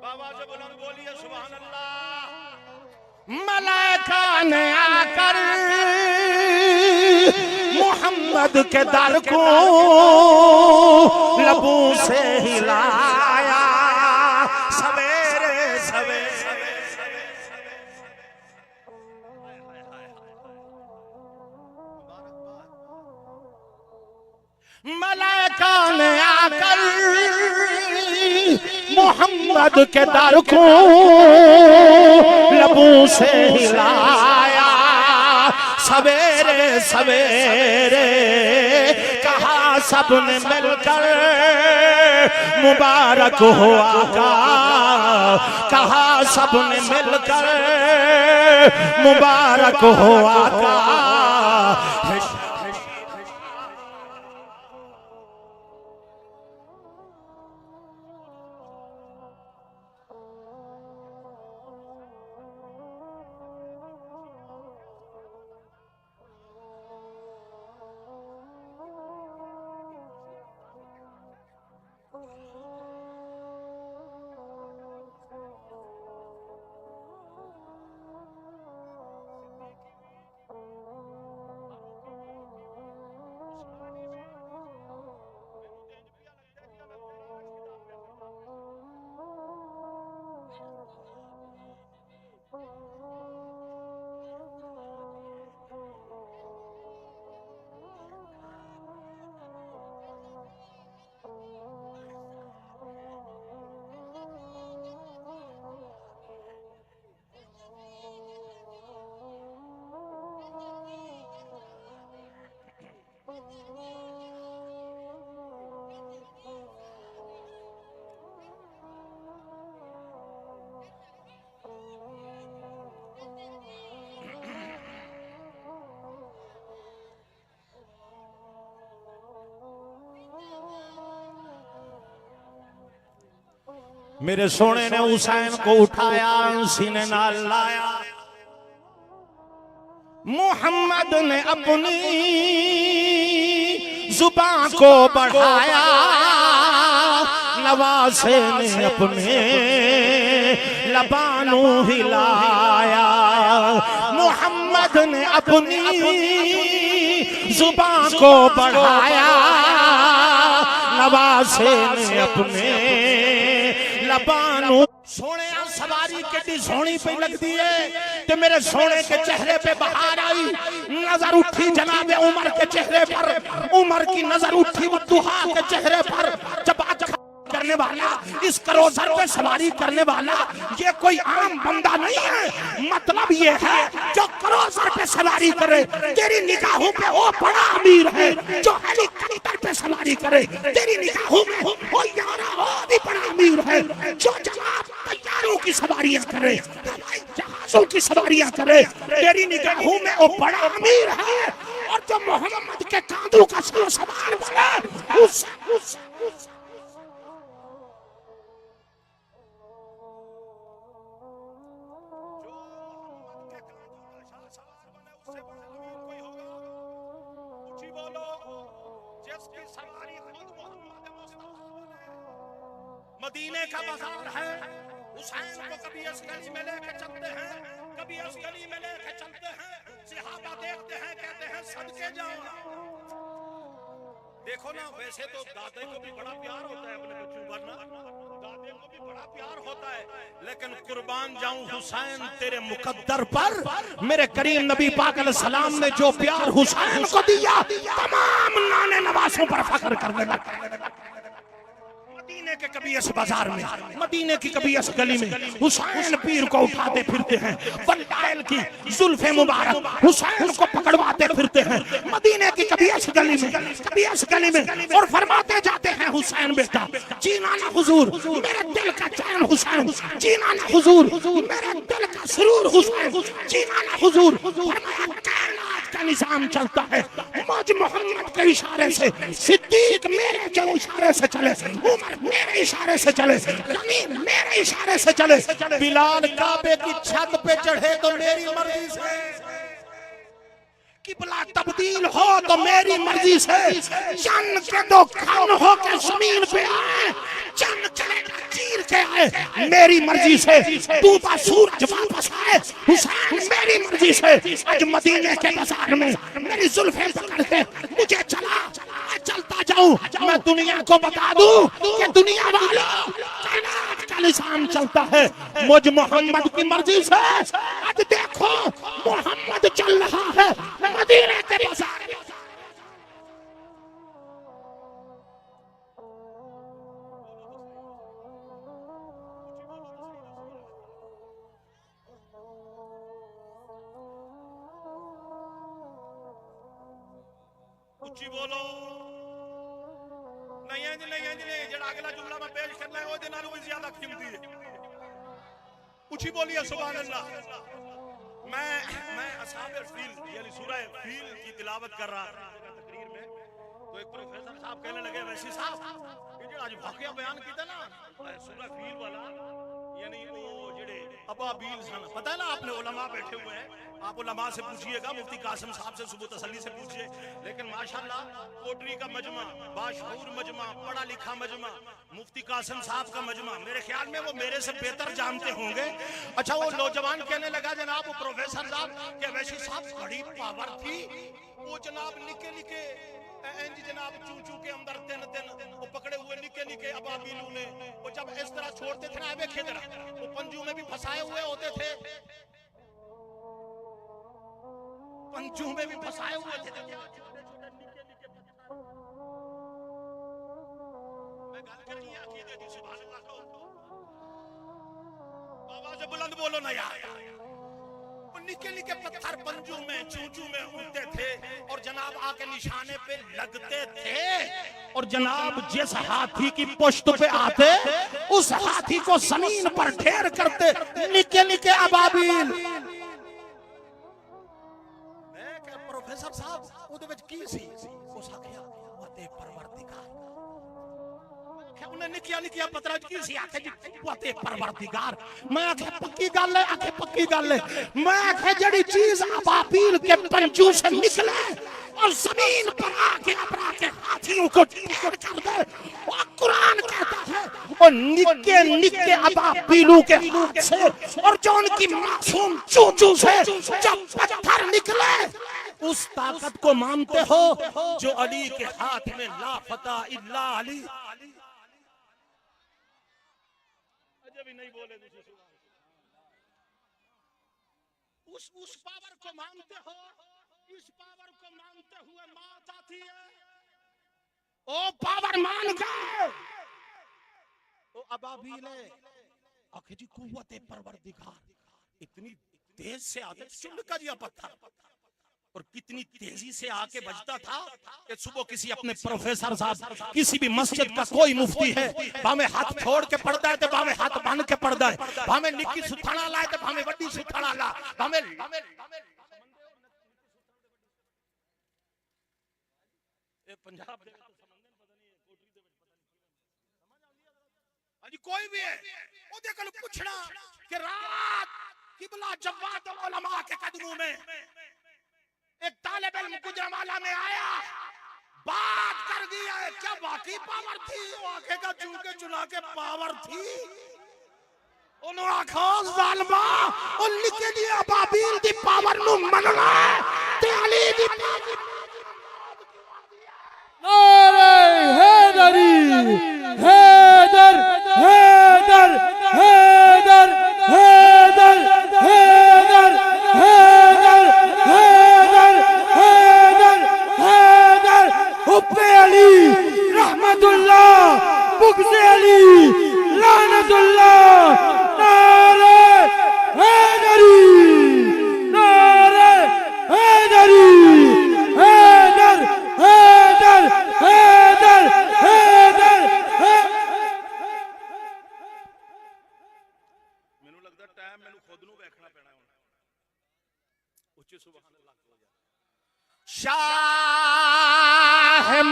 बाबा से बुलंद बोलिए सुभान अल्लाह। मलाइका ने आकर मोहम्मद के दर को लबों से हिलाया सवेरे सवेरे। मलाइका ने आकर मोहम्मद के दर को लबों से हिलाया सवेरे सवेरे। कहा सबने मिलकर मुबारक हो आका, कहा सबने मिलकर मुबारक हो आका। मेरे सोने ने हुसैन को उठाया, सीने नाल लाया। मोहम्मद ने अपनी जुबान को बढ़ाया, नवासे ने अपने लबानों हिलाया। मोहम्मद ने अपनी जुबान को बढ़ाया, नवासे ने अपने लबानों। सोने सवारी के सोनी पे लगती है तो मेरे सोने के चेहरे पे बहार आई। नजर उठी जनाब उमर के चेहरे पर, उमर की नजर उठी दुहा के चेहरे पर। जब करने वाला, इस करोसर पे सवारी करने वाला ये कोई आम बंदा नहीं है। मतलब ये है जो करोसर पे सवारी करे तेरी निगाहों पे वो बड़ा अमीर है। जो हेलीकॉप्टर पे सवारी करे तेरी निगाहों में वो यारा वो भी बड़ा अमीर है। जो जनाब तैयारों की सवारियां करे, हवाई जहाजों की सवारियां करे, तेरी निगाहों में वो बड़ा अमीर है। और जो मोहम्मद के कांधों का सवार बने उस मदीने का बाजार है। हुसैन को कभी इस गली में लेके चलते हैं, कभी इस गली में लेके चलते हैं। सहाबा देखते हैं, कहते हैं सदके जाओ। देखो ना, वैसे तो दादे को भी बड़ा प्यार होता है अपने बच्चों पर ना, दादे को भी बड़ा प्यार होता है, लेकिन कुर्बान जाऊं हुसैन तेरे मुकद्दर पर। मेरे करीम नबी पाक अलैहिस्सलाम ने जो प्यार हुसैन को दिया, तमाम नाने नवासों पर फख्र करने लगा। मदीने के कभी इस बाजार में, मदीने की कभी इस गली में हुसैन पीर को उठाते फिरते हैं। वल्लाइल की जुल्फे मुबारक हुसैन को पकड़वाते फिरते हैं। मदीने की कभी इस गली में, कभी इस गली में, और फरमाते जाते हैं हुसैन बेटा जीना ना हुजूर, मेरे दिल का चैन हुसैन, जीना ना हुजूर, मेरे दिल का सुरूर हुसैन, जीना ना हुजूर। का निजाम चलता है मौज मोहम्मद के इशारे से, सिद्दीक मेरे के इशारे से चले, उमर मेरे इशारे से चले, गनी मेरे इशारे से चले। बिलाल काबे की छत पे चढ़े तो मेरी मर्जी से, किबला तब्दील हो तो मेरी मर्जी से, चन्न के दो खान हो के जमीन पे आए, चन्न चलेगा चीर के आए मेरी मर्जी से, डूबा सूरज वापस आए हुसैन मेरी मर्जी से। आज मदीने के बाजार में मेरी जुल्फें पकड़ के मुझे चलता जाऊं, मैं दुनिया को बता दूं कि दुनिया वालों कायनात का निजाम चलता है मुझ मोहम्मद की मर्जी से। आज देखो मोहम्मद चल रहा है मदीने के बाजार में। उच्ची बोलो नहीं जड़ा अगला जुमला मैं पेश करना है वो दे नालों भी ज्यादा कीमती है। उच्ची बोलिए सुभान अल्लाह। मैं असहाबे फील यानी सूरह फील की तिलावत कर रहा था तकरीर में, तो एक प्रोफेसर साहब कहने लगे वैसी साहब ये जो आज वाकया बयान कीता ना सूरह फील वाला, यानी वो जेड़े अबाबील सन, पता है ना आपने उलमा बैठे हुए हैं, आप उलमा से पूछिएगा, मुफ्ती कासिम साहब से सुबह तसल्ली से पूछिए। लेकिन माशाल्लाह कोटरी का मजमा, बाशऊर मजमा, पढ़ा लिखा मजमा, मुफ्ती कासिम साहब का मजमा, मेरे ख्याल में वो मेरे से बेहतर जानते होंगे। अच्छा वो नौजवान कहने लगा जनाब वो प्रोफेसर साहब के वैसी साहब बड़ी पावर थी, वो जनाब निके निके इंज जनाब चूचू के अंदर तीन वो पकड़े हुए निके निके अबाबीलू ने, वो जब इस तरह छोड़ते थे ना देखे जरा, वो पंजू में भी फंसाए हुए होते थे, पंजू में भी फंसाए हुए थे। मैं गल करनी है अकीदे दी, सुभान अल्लाह कहो, आवाज बुलंद बोलो ना यार। निके निके पत्थर पंजू में चूचू में उड़ते थे और जनाब आके निशाने पे लगते थे, और जनाब जिस हाथी की पुश्त पे आते उस हाथी को जमीन पर ढेर करते निके निके अबाबील। प्रोफेसर साहब उहदे विच की सी, उस आखिया वते परवरदिगार उन्हें निकिया निकिया पतरा की सी आखे जी कुव्वते परवरदिगार मैं आखे पक्की गल है आखे पक्की गल है मैं आखे जड़ी चीज अबाबील के पंजू से निकले और जमीन पर आके अपना के हाथियों को टेढ़ कर दे और कुरान कहता है और निके निके अबाबीलू के हाथ से और जो उनकी मासूम चूचू से जब पत्थर निकले उस ताकत को मानते हो जो अली के हाथ में ला फता इल्ला अली अजब ही नहीं बोले उस पावर को मानते हो इस पावर को मानते हुए मौत आती है ओ पावर मान गए ओ अबाबील आखे जी कुव्वते परवरदिगार इतनी तेज से आते चुनका दिया पत्थर और कितनी तेजी से आके बजता था कि सुबह किसी अपने प्रोफेसर साहब किसी भी मस्जिद का कोई मुफ्ती है भावे हाथ छोड़ के पढ़ता है तो भावे हाथ बांध के पढ़ता है भावे निक्की सुथाना लाए तो भावे बड़ी सुथाना ला भावे पंजाब अजी कोई भी है ओदे कोल पूछना कि रात किबला जवाद उलमा के कदमों में एक तालिब इल्म गुजरांवाला में आया बात कर दिया है क्या वाकई पावर थी आंखें का चूके चुना के पावर थी उन्होंने आखा जालिमा उन लिखे दिए अबाबील दी पावर नु मनना ते अली दी नारे हैदरी हैदर हैदर हैदर हैदर हैदर हैदर हैदर हैदर हैदर हुब्बे अली रहमतुल्लाह बुग़्ज़े अली लानतुल्लाह नारे हैदरी नारे हैदरी हैदर हैदर हैदर हैदर मेनू लगदा टाइम मेनू खुद नु देखना पैना हुन उच्ची सुभान अल्लाह शाह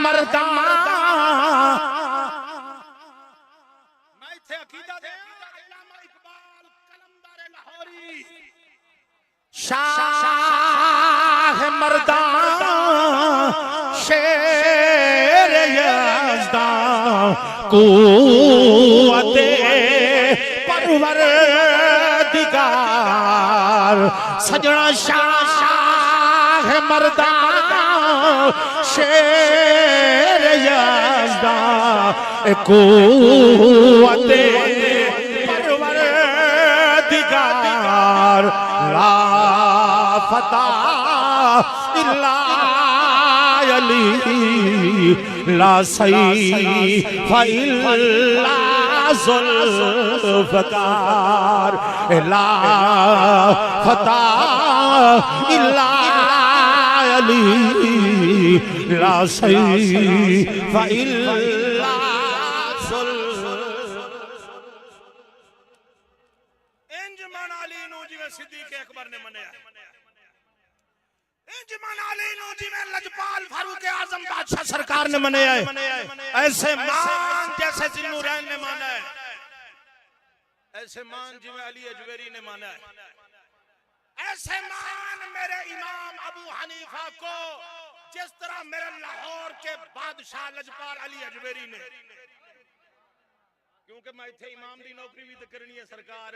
मर्दां मैं इथे अकीदा दे अल्लामा इकबाल कलमदार लाहौरी शाह मर्दां शेर यज़दां कुव्वते परवरदिगार सजना शाह मर्दां शेर यज़दां कुव्वते परवरदिगार ला फता इल्ला अली ला सैफ इल्ला ज़ुल्फ़कार ला फता इल्ला अली ला सैफ इल्ला इंजमान अली नु जिवें सिद्दीक़ अकबर ने मनाया इंजमान अली नु जिवें लजपाल फारूक आजम बादशाह सरकार ने मनाया है ऐसे मान जैसे जिन्नूरैन ने माना है ऐसे मान जिवें अली अजवेरी ने माना है ऐसे मान मेरे इमाम अबू हनीफा को जिस तरह मेरे लाहौर के बादशाह लजपाल अली अजवेरी ने क्योंकि मैं इथे इमाम दी नौकरी भी तो करनी है सरकार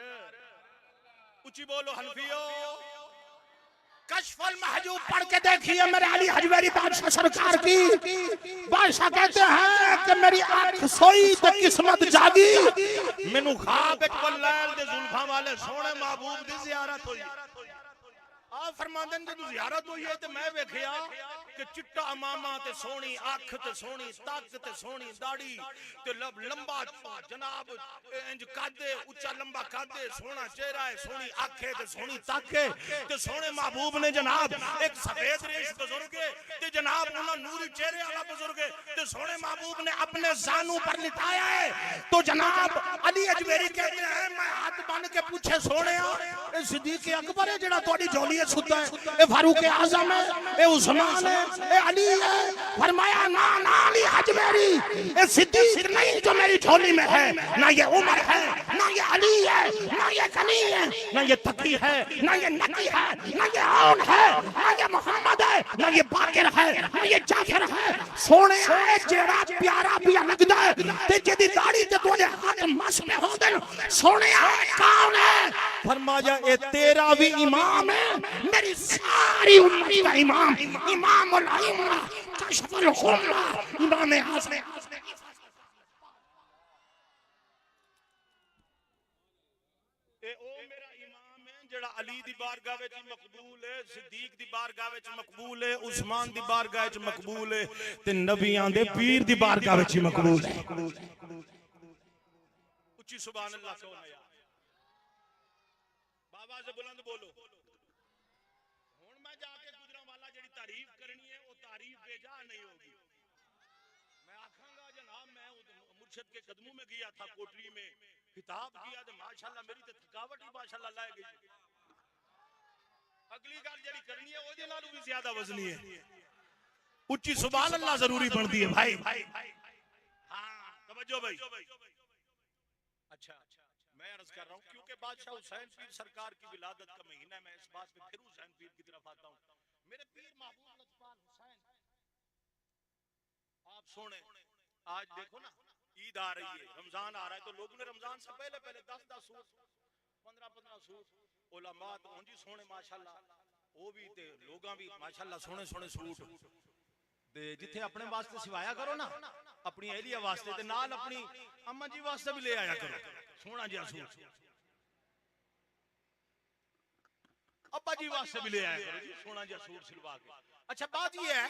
ऊंची बोलो हनफियो कश्फुल महजूब पढ़ के देखिए मेरे अली अजवेरी बादशाह सरकार की बादशाह कहते हैं कि मेरी आंख सोई तो किस्मत जागी मैनू ख्वाब विच वल्लैल दे जुल्फां वाले सोहणे महबूब दी ज़ियारत हुई आ फरमांदे ने जदों ज़ियारत हुई है ते मैं वेखिया कि चिट्टा अमामा ते सोहनी अख ते सोहनी तक ते सोहनी दाढ़ी ते लंबा जनाब इंज कादे उच्चा लंबा कादे सोहना चेहरा है सोहनी अख है ते सोहनी तक है ते सोहने महबूब ने जनाब एक सफेद रेश बुजुर्ग है ते जनाब उन्हां नूरी चेहरे वाला बुजुर्ग है ते सोहने महबूब ने अपने जानू पर लिटाया है तो जनाब अली अजमेरी कहते हैं मैं हाथ बन के पूछे सोहणिया ए सिद्दीक़ अकबर है जेड़ा तोड़ी झोली सुता है, ए फारूक आजम है, ए उस्मान है, ए अली है। फरमाया ना ना अली हज मेरी, ए सिद्दीक नहीं जो मेरी झोली में है, ना ये उमर है, ना ये अली है, ना ये कनी है, ना ये तकी है, ना ये नकी है, ना ये औन है, ना ये मोहम्मद है, ना ये बाकिर है, ना ये जाफर है। सोने आए जेड़ा प्यारा भी लगदा है ते जेदी दाढ़ी ते तोड़े हाथ मस में होंदे सोने आए कौन है? फरमाया ए तेरा भी इमाम है, मेरी सारी उम्मत का इमाम, इमामुल अइम्मा कशफुल गुम्मा, इमाम आज़म। अली दी बारगाह विच मकबूल है, सिद्दीक दी बारगाह विच मकबूल है, उस्मान दी बारगाह विच मकबूल है, ते नबियां दे पीर दी बारगाह विच मकबूल है। उच्ची सुभान अल्लाह कहो ना यार, बाबा से बुलंद बोलो। हुण मैं जाके गुजरांवाला जेड़ी तारीफ करनी है वो तारीफ बेजा नहीं होगी। मैं आखांगा जनाब मैं मुर्शिद के कदमों में गया था, कोटरी में खिताब किया तो माशाल्लाह मेरी तो थकावट ही माशाल्लाह ला गई। अगली गल जड़ी करनी है ओदे नालों भी ज्यादा वजनी है। उच्ची सुभान अल्लाह जरूरी बनती है भाई। हां तवज्जो भाई। अच्छा मैं अर्ज कर रहा हूं क्योंकि बादशाह हुसैन पीर सरकार की विलादत का महीना है, मैं इस बात पे फिर हुसैन पीर की तरफ आता हूं। मेरे पीर महबूब लजपाल हुसैन आप सुने, आज देखो ना ईद आ रही है, रमजान आ रहा है, तो लोगों ने रमजान से पहले 10-10 सूट 15-15 सूट उलमा तो उंजी सोने माशाल्लाह, वो भी ते लोगां भी माशाल्लाह सोने सोने सूट ते जिथे अपने वास्ते सिवाया करो ना, अपनी एहलिया वास्ते ते नाल अपनी अम्मा जी वास्ते भी ले आया करो सोना जिहा सूट, अब्बा जी वास्ते भी ले आया करो जी सोना जिहा सूट सिलवा के। अच्छा बात ये है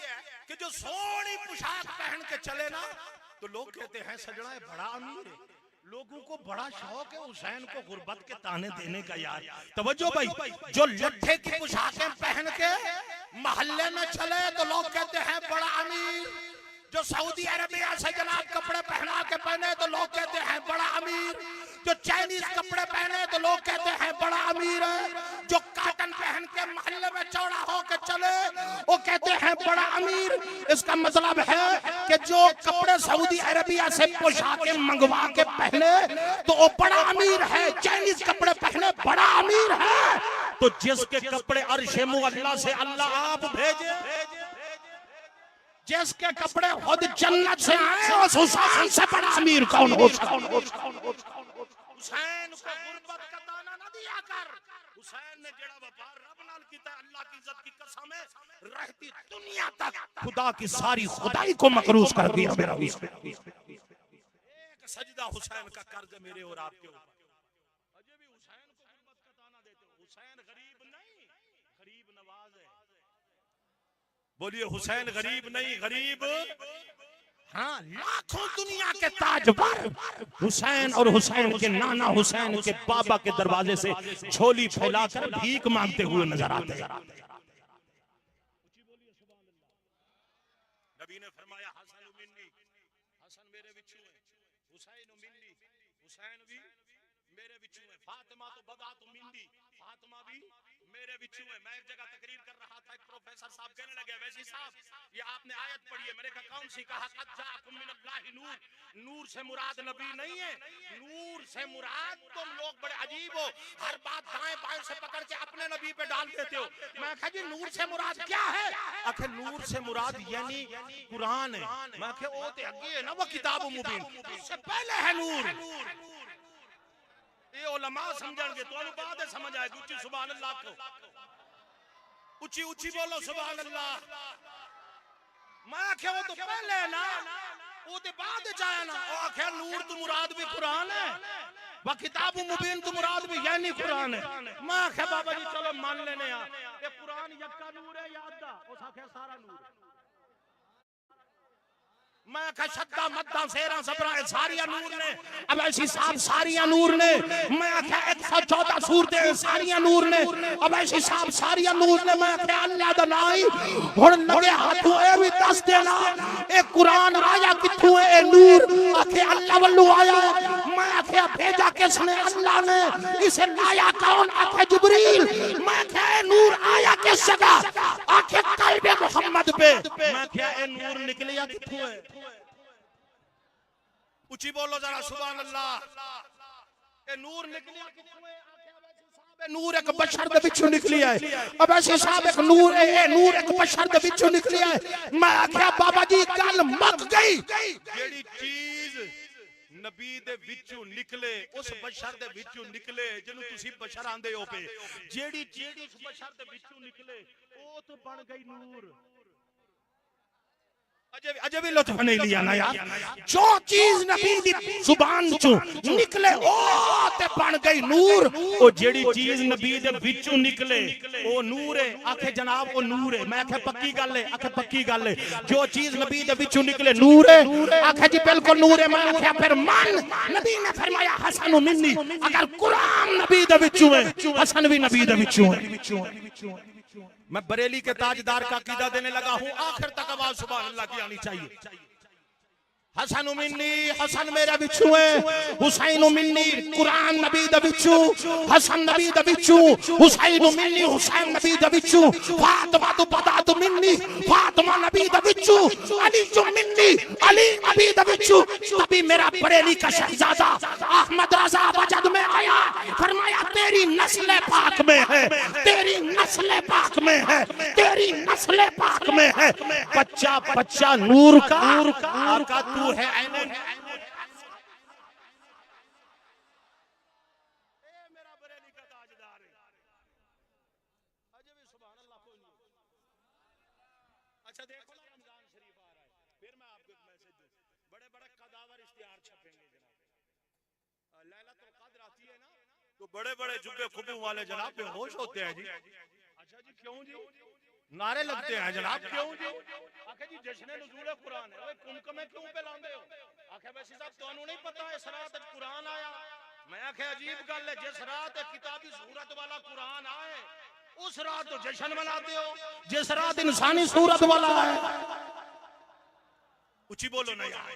कि जो सोनी पोशाक पहन के चले ना तो लोग कहते हैं सजना ये बड़ा अमीर है। लोगों को बड़ा शौक है हुसैन को गुर्बत के ताने देने का। यार तवज्जो भाई, जो लट्ठे की पोशाकें पहन के मोहल्ले में चले तो लोग कहते हैं बड़ा अमीर। जो सऊदी अरबिया से जनाब कपड़े पहना के पहने तो लोग कहते हैं बड़ा अमीर। जो चाइनीज कपड़े पहने तो लोग कहते हैं बड़ा अमीर है। जो काटन पहन के मोहल्ले में चौड़ा होके चले वो कहते हैं बड़ा अमीर। इसका मतलब है कि जो कपड़े सऊदी अरबिया से पोशाकें मंगवा के पहने तो वो बड़ा अमीर है, चाइनीज कपड़े पहने बड़ा अमीर है। तो जिसके कपड़े अर्शे मुअल्ला से अल्लाह आप भेजे, जिसके कपड़े खुद जन्नत से आए उस हुसैन से बड़ा अमीर कौन हो सकता है? हुसैन को गुर्बत का ताना न दिया कर। हुसैन ने जेड़ा व्यापार रब नाल कीता, अल्लाह की इज्जत की कसम है, रहती दुनिया तक खुदा की सारी खुदाई को मकरूज कर दिया मेरा हुसैन। एक सजदा हुसैन का कर्ज मेरे और आपके ऊपर। अजय भी हुसैन को गुर्बत का ताना देते हो। हुसैन गरीब नहीं, गरीब नवाज है। बोलिए हुसैन गरीब नहीं, गरीब हाँ लाखों दुनिया के ताजवर हुसैन और हुसैन के नाना हुसैन के बाबा के दरवाजे से झोली फैलाकर भीख मांगते हुए नजर आते हैं। नबी ने फरमाया हसन मिन्नी, हसन मेरे बिच्चू है, हुसैन मिन्नी, हुसैन भी मेरे बिच्चू है, फातिमा तो बदा तो मिन्नी, फातिमा भी मेरे बिच्चू है। मैं एक जगह तकरीर कर रहा था, एक प्रोफेसर साहब कहने लगे वैसी साहब ये आपने आयत पढ़ी है। मैंने कहा कौन सी? कहा कद जाअकुम मिनल्लाहि नूर। नूर से मुराद नबी नहीं है, नूर से मुराद तुम लोग बड़े अजीब हो, हर बात दाएं बाएं से पकड़ के अपने नबी पे डाल देते हो। मैं कहा जी नूर से मुराद क्या है? आखिर नूर से मुराद यानी कुरान है। मैं कहा ओ ते अगे है ना वो किताब मुबीन, उससे पहले है नूर। ये उलमा समझणगे, तुहानू बाद समझ आएगी। उच्ची सुभान अल्लाह को, उच्ची उच्ची बोलो सुभान अल्लाह। मैं आखे वो तो पहले है ना, वो तो बाद जाया ना। वो आखे नूर तो मुराद भी कुरान है, व किताब मुबीन तो मुराद भी यानी कुरान है। मैं आखे बाबा जी चलो मान लेने आ, ये कुरान यक्का नूर है याद दा, उस आखे सारा नूर है। मैं आखा शद्दा मद्दा सेरा सबरा सारिया नूर ने, अब ऐसी साहब सारिया नूर ने। मैं आखा 114 सूरतें सारिया नूर ने, अब ऐसी साहब सारिया नूर ने। मैं आखा अल्लाह दा नाई हुण लगे हाथों ए भी दस देना ए कुरान आया किथों ए नूर? आखे अल्लाह वल्लू आया। मैं आखे भेजा किसने? अल्लाह ने। इसे लाया कौन? आखे जिब्रील। मैं क्या नूर आया किस जगह? आखे कल्बे मोहम्मद पे। मैं क्या नूर निकलिया किथों है? ऊंची बोलो जरा सुभान अल्लाह। ए नूर निकलिया किथों है? नूर एक बशर दे विचों निकली है। अब ऐसे साहब एक नूर एक बशर दे विचों निकली है। मैं आख्या बाबा जी गल मुक गई। जेड़ी चीज नबी दे विचों निकले, उस बशर दे विचों निकले जिन्हों तुसी बशर आंदे हो पे, जेड़ी चीज उस बशर दे विचों निकले वो तो बन गई नूर। अजब भी लुत्फ नहीं लिया ना यार। जो चीज नबी दी जुबान चों निकले ओ ते बन गई नूर। ओ जेड़ी चीज नबी दे विचों निकले ओ नूर है। आखे जनाब ओ नूर है। मैं आखे पक्की गल है। आखे पक्की गल है। जो चीज नबी दे विचों निकले नूर है। आखे जी बिल्कुल नूर है। मैं आखे फिर मन नबी ने फरमाया हसन मिन्नी। अगर कुरान नबी दे विचों है, हसन भी नबी दे विचों है। मैं बरेली के ताजदार का कीदा देने लगा हूं। आखिर तक आवाज सुभान अल्लाह की आनी चाहिए। हसन मिन्नी, हसन मेरे बिचू है। हुसैन मिन्नी, कुरान नबी the Bichu. Hasan Nabi the Bichu, Hussain Minni, Hussain Nabi the बिचू। फातिमा तो बता तो मिन्नी, फातिमा नबी द बिचू। अली जो मिन्नी, अली नबी द बिचू। तभी मेरा बरेली का शहजादा अहमद रजा वजद में आया। फरमाया तेरी नस्ल पाक में है, तेरी नस्ल पाक में है, तेरी नस्ल पाक में है। बच्चा बच्चा नूर का आका तू है। मेरा बरेली का ताजदार है। अजब सुभान अल्लाह कोई नहीं। अच्छा देखो ना रमजान शरीफ आ रहा है। फिर मैं आपको एक मैसेज दूं। बड़े बड़े कदावर इश्तिहार छपेंगे जनाब। लैलतुल कद्र आती है ना तो बड़े बड़े जुब्बे खुबू वाले जनाब बेहोश होते हैं जी। अच्छा जी क्यों जी? नारे लगते हैं जनाब। क्यों जी? आखे जी जश्न नुज़ूल कुरान है। ओए कुमकमे क्यों पे लांदे हो? आखे वैसे साहब ਤੁਹਾਨੂੰ नहीं पता है सरात कुरान आया। मैं आखे अजीब गल है। जिस रात किताबी सूरत वाला कुरान आए उस रात तो जश्न मनाते हो, जिस रात इंसानी सूरत वाला है। ऊंची बोलो ना यार।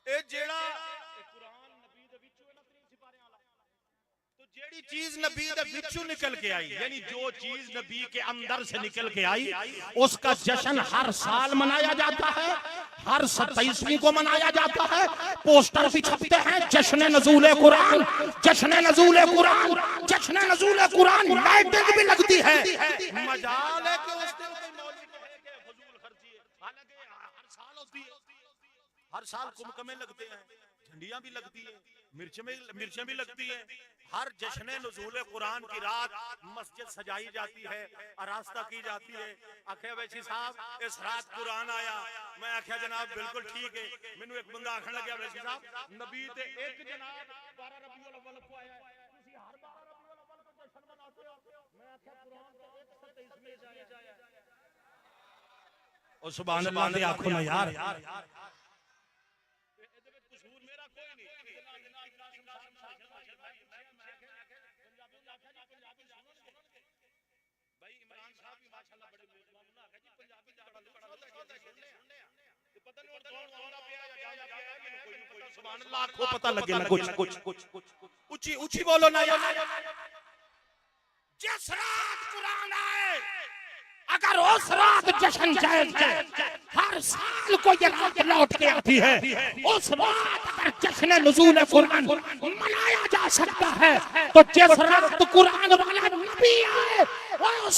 ए जेड़ा कुरान नबी दे विचों ना 3 सिपारे वाला तो जेड़ी चीज नबी दे विचों निकल के आई, यानी जो चीज नबी के अंदर से निकल के आई उसका जश्न हर साल मनाया जाता है। हर 27वीं को मनाया जाता है। पोस्टर भी छपते हैं जश्न नज़ूल कुरान, जश्न नज़ूल कुरान, जश्न नज़ूल कुरान। लाइटिंग भी लगती है। मजाल है कि उस दिन कोई मौलवी कहे कि फजूल खर्ची है। हालांकि हर साल होती है। हर साल कुमकमे लगते हैं, झंडियां भी लगती है, मिर्चें भी लगती है। हर जश्न नुज़ूल कुरान की रात मस्जिद सजाई जाती है, आरास्ता की जाती है। आखे वैसी साहब इस रात कुरान आया। मैं आख्या जनाब बिल्कुल ठीक है। मैनू एक बंदा आखन लगा वैसी साहब नबी ते एक जनाब 12 रबीउल अव्वल को आया है, तुसी हर 12 रबीउल अव्वल को जश्न मनाते हो। मैं आख्या कुरान तो 127 में जाया है। ओ सुभान अल्लाह दे आखो ना यार। पता लगे ना कुछ ऊंची ऊंची बोलो ना यार। जिस रात कुरान आए अगर उस रात जश्न जायज है, हर साल को ये रात लौट के आती है। उस रात अगर जश्न नुज़ूल कुरान मनाया जा सकता है तो जिस रात कुरान वाला नबी आए उस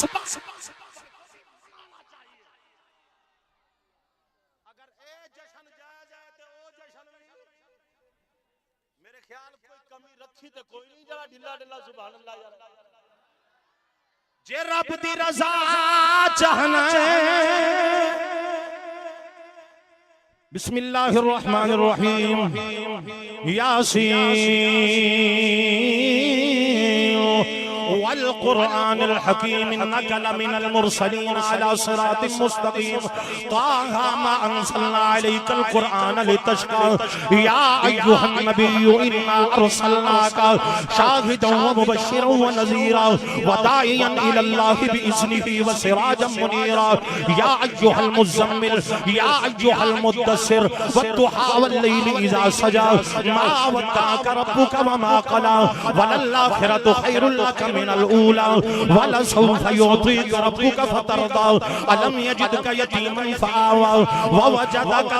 तो कोई नहीं जरा ढिला ढिला सुभान अल्लाह यार। जे रब दी रज़ा चाहना है। बिस्मिल्लाहिर रहमानिर रहीम। यासीन वल वल हकीम इन्नका लमिनल मुरसलीन अला सिरातिम मुस्तकीम ताहा मा अंसलना अलैकल कुरआन लितशका या अय्युहन नबिय्यु इन्ना अरसलनाका शाहिदन व मुबश्शिरन व नज़ीरा व दाइयन इलल्लाहि बिइज़्निहि व सिराजम मुनीरा या अय्युहल मुज़म्मिल या अय्युहल मुद्दस्सिर वद्दुहा वल्लैलि इज़ा सजा मा वद्दाका रब्बुका व मा क़ला वलल्लाखिरतु खैरुल लक मिनल ऊला वलसौफा युअतीका रब्बुका फतरदा अलम यजिदका यतीमन फआवा व वजदका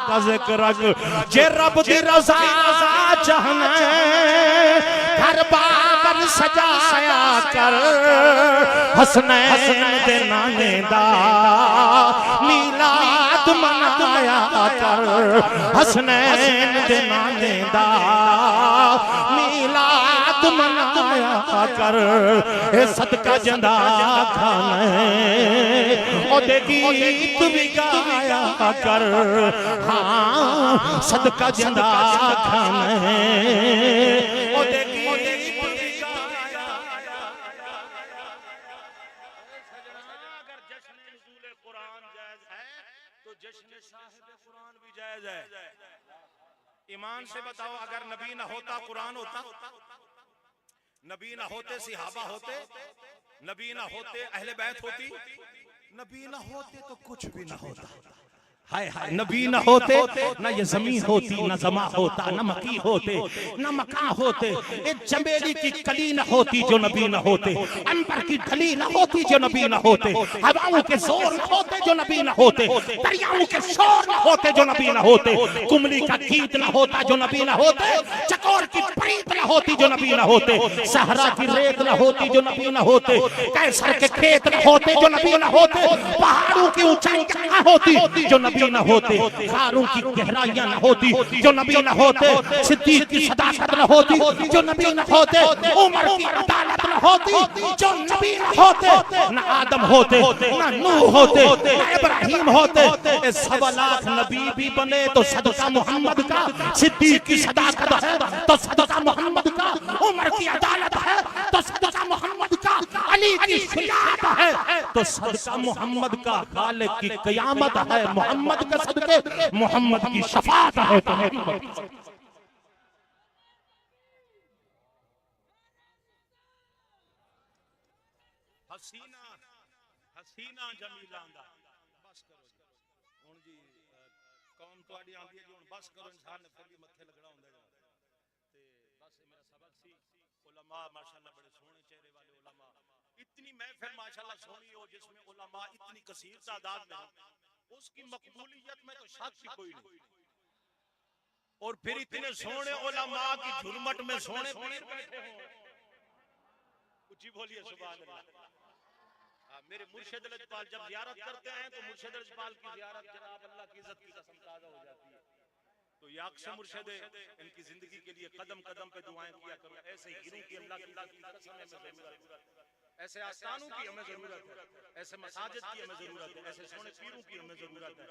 का जिक्र जे रब दी रज़ा चाहना घर बार सजाया कर हसनैन दे नाने दा मीलाद मनाया कर हसनैन दे नाने दा मीलाद मनाया कर ए सदका जंदा खाने ओदे गीत भी गाया कर हाँ सदका जिंदा खाने ओदे गीत भी गाया अगर जश्न नुज़ूल कुरान जायज़ है तो जश्न साहिब कुरान भी जायज़ है। ईमान से बताओ अगर नबी ना होता कुरान होता, नबी ना होते सहाबा होते, नबी ना होते अहले बैत होती, नबी ना होते तो कुछ भी ना होता। हाय हाय नबी न होते न ये जमीन होती, न जमा होता, न मकी होते, न मका होते, एक चमेली की कली न होती जो नबी न होते, अंबर की कली न होती जो नबी न होते, हवाओं के जोर न होते जो नबी न होते, दरियाओं के शोर न होते जो नबी न होते, कुमली का गीत न होता जो नबी न होते, चकोर की प्रीत न होती जो नबी न होते, सहरा की रेत न होती जो नबी न होते, कैसर के खेत न होते जो नबी न होते, पहाड़ों की ऊंचाई न होती जो नबी न होते, खारों की गहराइयां न होती जो नबी न होते, सिद्दीक की सदाकत न होती जो नबी न होते, उमर की अदालत न होती जो नबी न होते, न आदम होते, न नूह होते, न इब्राहिम होते, सवा लाख नबी भी बने तो सदका मोहम्मद का, सिद्दीक की सदाकत है तो सदका मोहम्मद का, उमर की अदालत है तो सदका मोहम्मद का, अली की शुजाअत है तो सदका मोहम्मद का, खालिक की क़यामत है मोहम्मद के सदके, मोहम्मद की शफाअत है तो हसीना हसीना जमीला दा बस करो हुन जी कौम तुहाडी आंदी है जी हुन बस करो इंसान ने फिर भी मत्थे लगना हुंदा है ते बस मेरा सबक सी उलमा माशाअल्लाह बड़े सोहने चेहरे वाले उलमा, इतनी महफिल माशाअल्लाह सोहनी हो जिसमें उलमा इतनी कसीर तादाद में उसकी मकबूलियत में तो शक ही कोई नहीं। और फिर इतने सोहने उलमा की झुरमट में सोहने पीर बैठे हो, ऊंची बोलिए सुभान अल्लाह। मेरे मुर्शिद लजपाल जब ज़ियारत करते हैं तो मुर्शिद लजपाल की ज़ियारत जनाब अल्लाह की इज्जत की कसम ताज़ा हो जाती है। तो ये अक्सर मुर्शिद इनकी जिंदगी के लिए कदम कदम पे दुआएं किया करो, ऐसे हीरों की अल्लाह की कसम हमें जरूरत है, ऐसे आस्थानों की हमें जरूरत है, ऐसे मसाजिद की हमें जरूरत है, ऐसे सोने पीरों की हमें जरूरत है।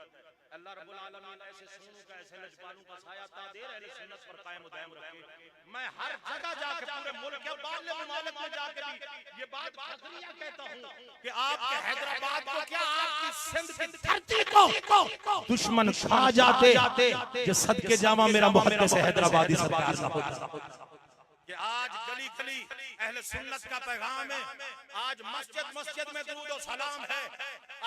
अल्लाह रब्बुल आलमीन ऐसे सोनों का, ऐसे लजपालों का साया तादेर अहले सुन्नत पर कायम व दायम रखे। मैं हर जगह जाके पूरे मुल्क के बाहर मुमालिक में जाके भी ये बात फखरिया कहता हूं कि आपके हैदराबाद को क्या, आपकी सिंध की धरती को दुश्मन खा जाते कि सदके जामा मेरा मुहद्दिस हैदराबादी सरकार ना होता। कि आज गली गली अहले सुन्नत का पैगाम है, आज मस्जिद मस्जिद में दुरूद और सलाम है,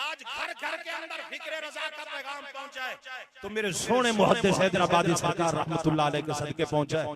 आज घर घर के अंदर फिक्र रजा का पैगाम पहुंचा है तो मेरे सोने मुहद्दिस हैदराबादी सरकार रहमतुल्लाह अलैह के सदके पहुंचा है।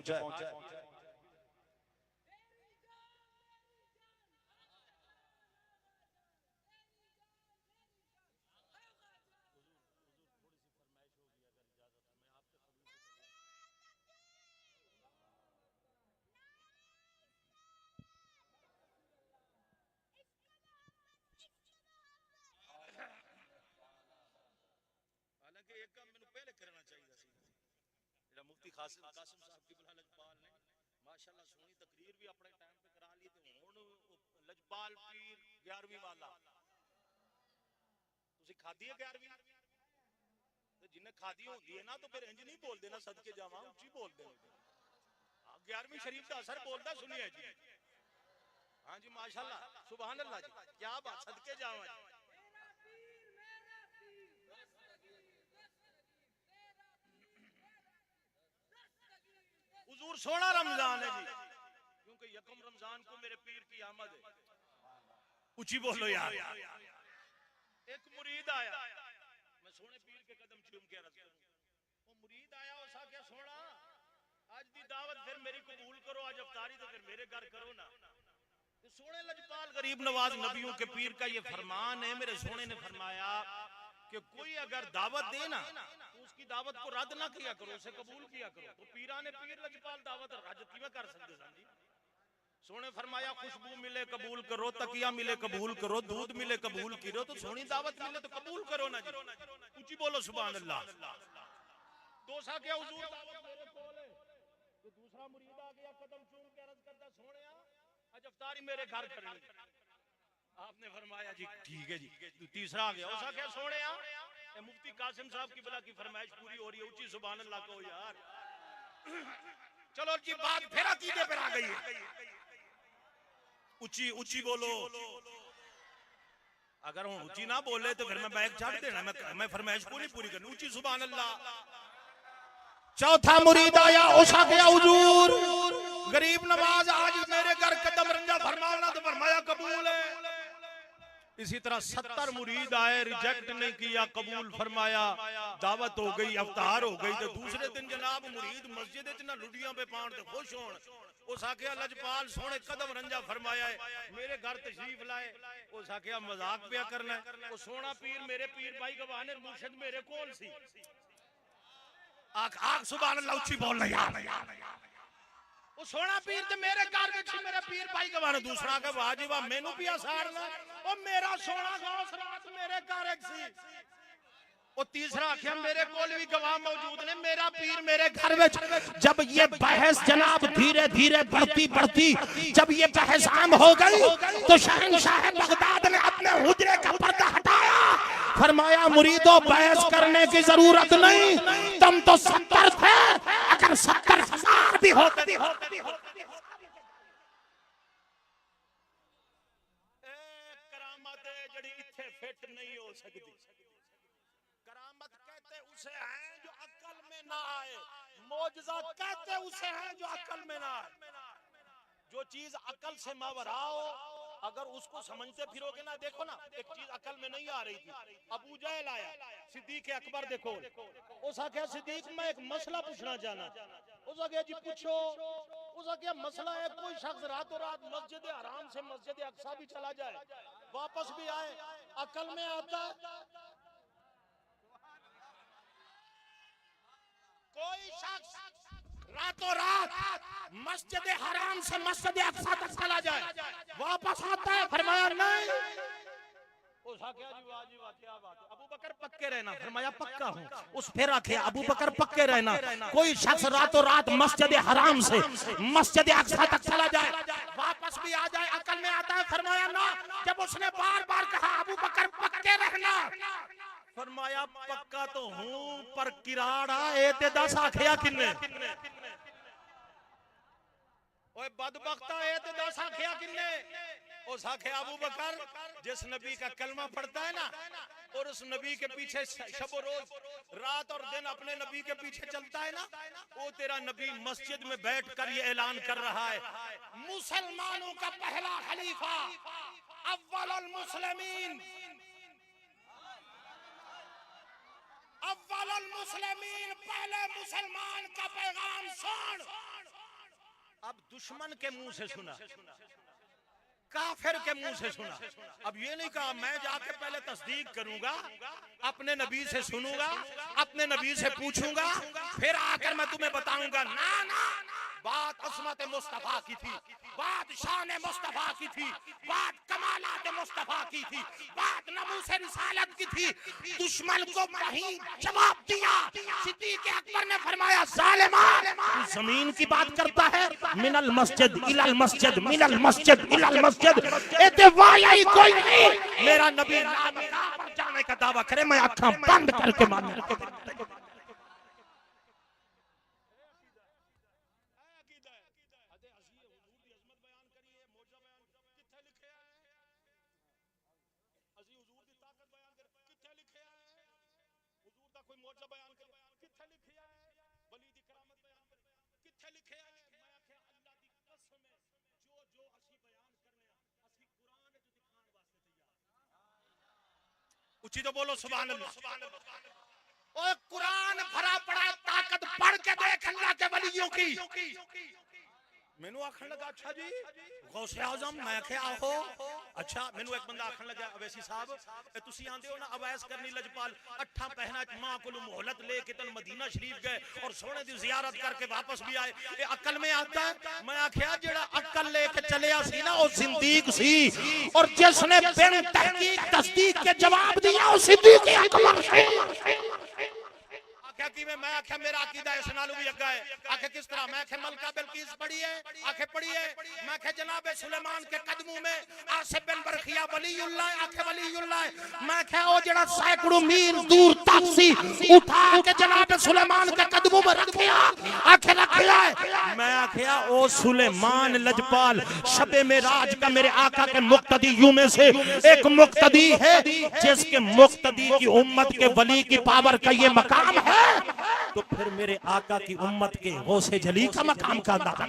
कासिम साहब की बुला लजपाल ने माशाल्लाह सोहनी तकरीर भी अपने टाइम पे करा ली ते हुण लजपाल पीर 11वीं वाला तुसी खादी है 11वीं ते जिन्ने खादी होंदी है ना तो फिर इंज नहीं बोलदे ना सदके जावां उच्ची बोलदे ने 11वीं शरीफ का असर बोलदा सुनिए जी हां जी माशाल्लाह सुभान अल्लाह जी क्या बात सदके जावां जी हुजूर 16 रमजान है जी क्योंकि यकम रमजान को मेरे पीर की आमद है ऊंची बोलो यार एक मुरीद आया मैं सोने पीर के कदम चूम के अर्ज करूं वो मुरीद आया उसा क्या सोना आज दी दावत फिर मेरी कबूल करो आज अफ्तारी तो फिर मेरे घर करो ना तो सोने लजपाल गरीब नवाज नबियों के पीर का ये फरमान है मेरे सोने ने फरमाया कि कोई अगर दावत दे ना तो उसकी दावत को रद्द ना किया करो उसे कबूल किया करो तो पीरा ने पीर लजपाल दावत रद्द किवें कर सकते सन जी सोने फरमाया खुशबू मिले कबूल करो तकिया मिले कबूल करो दूध मिले कबूल करो तो सोनी दावत मिले तो कबूल करो ना जी ऊंची बोलो सुभान अल्लाह दोसा क्या हुजूर दावत मेरे कोल है तो दूसरा मुरीद आ गया कदम चूम के अर्ज करता सोनिया आज अफ्तारी मेरे घर करनी आपने फरमाया जी ठीक है जी तीसरा आ गया उसा क्या सोनिया मुफ्ती कासिम साहब की बला की फरमाइश पूरी हो रही है ऊंची सुभान अल्लाह को यार चलो जी बात फिर अकीदे पर आ गई है ऊंची ऊंची बोलो अगर हम ऊंची ना बोले तो फिर मैं बैग छाड़ देना मैं फरमाइश पूरी करनी ऊंची सुभान अल्लाह चौथा मुरीद आया उसा गया हुजूर गरीब नवाज आज मेरे घर कदम रंजा फरमाना तो फरमाया कबूल है इसी तरह 70 मुरीद आए रिजेक्ट नहीं किया कबूल फरमाया दावत हो गई अवतार हो गई तो दूसरे दिन जनाब मुरीद मस्जिद च ना लुडियां पे पाण ते खुश होण उस आखिया लजपाल सोने कदम रंजा फरमाया है मेरे घर तशरीफ लाए उस आखिया मजाक पिया करना वो सोना पीर मेरे पीर भाई गवाने मुर्शिद मेरे कोल सी आख सुभान अल्लाह ऊंची बोल यार वो सोना पीर ते मेरे घर विच मेरे पीर भाई गवाने दूसरा के वाह जी वाह मेनू पिया साड़ना ओ मेरा सोना गौस रात मेरे घर एक सी वो तीसरा आखिया मेरे कोल भी गवाह मौजूद ने मेरा पीर मेरे घर में जब ये बहस जनाब धीरे धीरे बढ़ती जब ये बहस आम हो गई तो शहंशाह बगदाद ने अपने हुजरे का पर्दा हटाया फरमाया मुरीदों बहस करने की जरूरत नहीं तुम तो 70 थे अगर 70,000 भी होते करामत जड़ी इत्थे फिट नहीं हो सकती करामत कहते उसे हैं जो अक्ल में ना आए मौजज़ा कहते उसे हैं जो अक्ल में ना आए जो चीज अक्ल से मावरा हो अगर उसको समझते फिरोगे ना देखो ना एक चीज अकल में नहीं आ रही थी अबू जहल आया सिद्दीक अकबर देखो उसा क्या सिद्दीक मैं एक मसला पूछना चाहना उसा क्या जी पूछो उसा क्या मसला है कोई शख्स रातों रात मस्जिद हराम से मस्जिद अक्सा भी चला जाए वापस भी आए अकल में आता कोई शख्स रातों रात मस्जिद हराम से मस्जिद अक्सा तक चला जाए वापस आता है फरमाया नहीं उसा क्या जी वाह क्या बात है अबू बकर पक्के रहना फरमाया पक्का हूं उस फिर आखे अबू बकर पक्के रहना कोई शख्स रातों रात मस्जिद हराम से मस्जिद अक्सा तक चला जाए वापस भी आ जाए अकल में आता है फरमाया ना जब उसने बार-बार कहा अबू बकर पक्के रहना फरमाया पक्का तो हूं पर किराड़ा ए ते 10 आखिया किन्ने ओए बदबख्ता ए ते 10 आखिया किन्ने उस आखे अबू बकर जिस नबी का कलमा पढ़ता है ना और उस नबी के पीछे शब रोज रात और दिन अपने नबी के पीछे चलता है ना वो तेरा नबी मस्जिद में बैठकर ये ऐलान कर रहा है मुसलमानों का पहला खलीफा अव्वलुल मुस्लिमीन पहले मुसलमान का पैगाम सुन अब दुश्मन के मुंह से सुना काफिर के मुंह से सुना अब ये नहीं कहा मैं जाके पहले तस्दीक करूंगा अपने नबी से सुनूंगा अपने नबी से पूछूंगा फिर आकर मैं तुम्हें बताऊंगा ना बात असमत मुस्तफा की थी, बात शान मुस्तफा की थी, बात कमालात मुस्तफा की थी, बात नमूस रिसालत की थी। दुश्मन को वहीं जवाब दिया। सिद्दीक़ अकबर ने फरमाया जालिमा, तू जमीन की बात करता है, मिनल मस्जिद इलल मस्जिद, मिनल मस्जिद इलल मस्जिद, एतवाई कोई नहीं। मेरा नबी लाभ पर जाने का दावा करे, मैं आंखें बंद करके मानूं। उची तो बोलो सुभान अल्लाह। और कुरान भरा पड़ा ताकत पढ़ के देख अल्लाह के वलियों की। मैनू आखन लगा अच्छा जी गौसे आजम मैं क्या हो। अच्छा मैनू एक बंदा आखन लगा अवैसी साहब तुसी आंदे हो ना अवैस करनी लजपाल अठा पहना मां कोल मोहलत लेके तन मदीना शरीफ गए और सोने दी जियारत करके वापस भी आए, ये अकल में आता है। मैं आख्या जेड़ा अकल लेके चलिया सी ना ओ जिंदीक सी, और जिसने बिन तहकीक तस्दीक के जवाब दिया ओ सिद्दीक अकबर से। आख्या कि मैं आख्या मेरा अकीदा इस नालू भी अग्गा है। आखे किस तरह? मैं आखे मलका बिल्किस पढ़ी है। आखे पढ़ी है। मैं आखे जनाब सुलेमान के कदमों में आसिफ बिन बरखिया वलीउल्लाह, आखे वलीउल्लाह। मैं आखे ओ जेड़ा सैकड़ों मील दूर तक सी उठा के जनाब सुलेमान के कदमों में रखिया, आखे रखिया है। मैं आखिया ओ सुलेमान लजपाल शबे मेराज का मेरे आका के मुक्तदीयों में से एक मुक्तदी है, जिसके मुक्तदी की उम्मत के वली की पावर का ये मकाम है, तो फिर मेरे आका की उम्मत के गौसे जली का मकाम का अंदाजा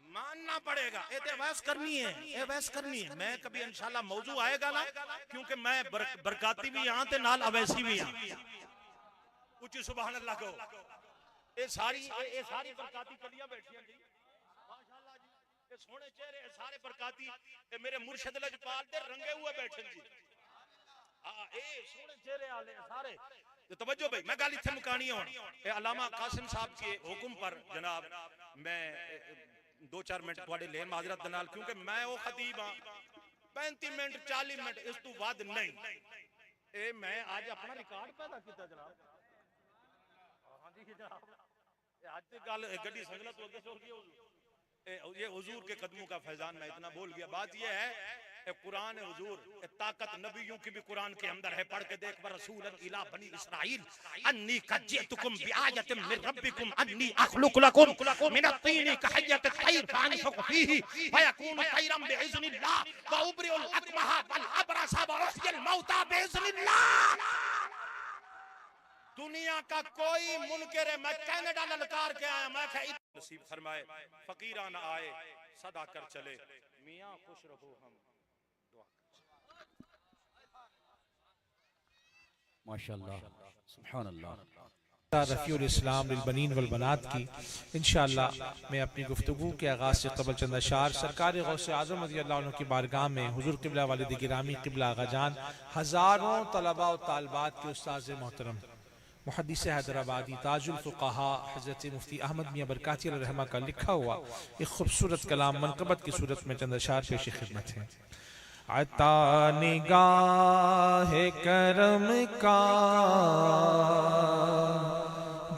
मानना पड़ेगा। ये बहस करनी है, ये बहस करनी है। मैं कभी इंशाल्लाह मौजू आएगा ना, क्योंकि मैं बरकाती भी यहाँ थे नाल अवैसी भी यहाँ। ऊंची सुभान अल्लाह को। ये सारी बरकाती कलियां बैठी हैं जी माशाल्लाह जी। ये सोने चेहरे सारे बरकाती मेरे मुर्शिद लजपाल दे रंगे हुए बैठे जी। हाँ ए सोने चेहरे आले सारे। तो तवज्जो भाई मैं गल इत्थे मुकानी है। हुण अल्लामा कासिम साहब के हुक्म पर जनाब मैं 2-4 मिनट तुहाडे लेन माजरत दे नाल, क्योंकि मैं वो खतीब हां 35 मिनट 40 मिनट इस तो वध नहीं। ए मैं आज अपना रिकॉर्ड पैदा किया जनाब। हां जी जनाब आज ते गल गड्डी संगला तो अगे चल गई। ये हुजूर के कदमों का फैजान मैं इतना बोल गया। बात ये है कुरान है हुजूर, ताकत नबियों की भी कुरान के अंदर है। पढ़ के देख रसूलन इला बनी इस्राइल अन्नी कज्जतुकुम बिआयतिन मिन रब्बिकुम अन्नी अखलुकु लकुम मिन अत्तीनी कहयत तैर फानफुकु फीही फयकूनु तैरन बिइज़्निल्लाह व उबरिउल अकमहा वल अबरसा व उहयिल मौता बिइज़्निल्लाह। दुनिया का कोई मुनकर है, मैं कनाडा ललकार के आया, मैं नसीब फरमाए फकीरा ना आए सदा कर चले मियां खुश रहो हम माशाअल्लाह सुभान अल्लाह। रफ़ीउल इस्लाम लिलबनीन वल बनात की इंशाअल्लाह मैं अपनी गुफ्तगू के आगाज़ से क़बल चंद अशार सरकार गौसे आज़म रज़ियल्लाहु अन्हु की बारगाह में हुज़ूर क़िबला वालिद गिरामी क़िबला आगा जान हज़ारों तलबा और तालिबात के उस्ताद मोहतरम मुहद्दिस हैदराबादी ताजुल फ़ुक़हा हज़रत मुफ्ती अहमद मियां बरकाती अलैहि रहमा का लिखा हुआ एक खूबसूरत कलाम मनक़बत की सूरत में चंद अशार पेश खिदमत है। अता निगाह करम का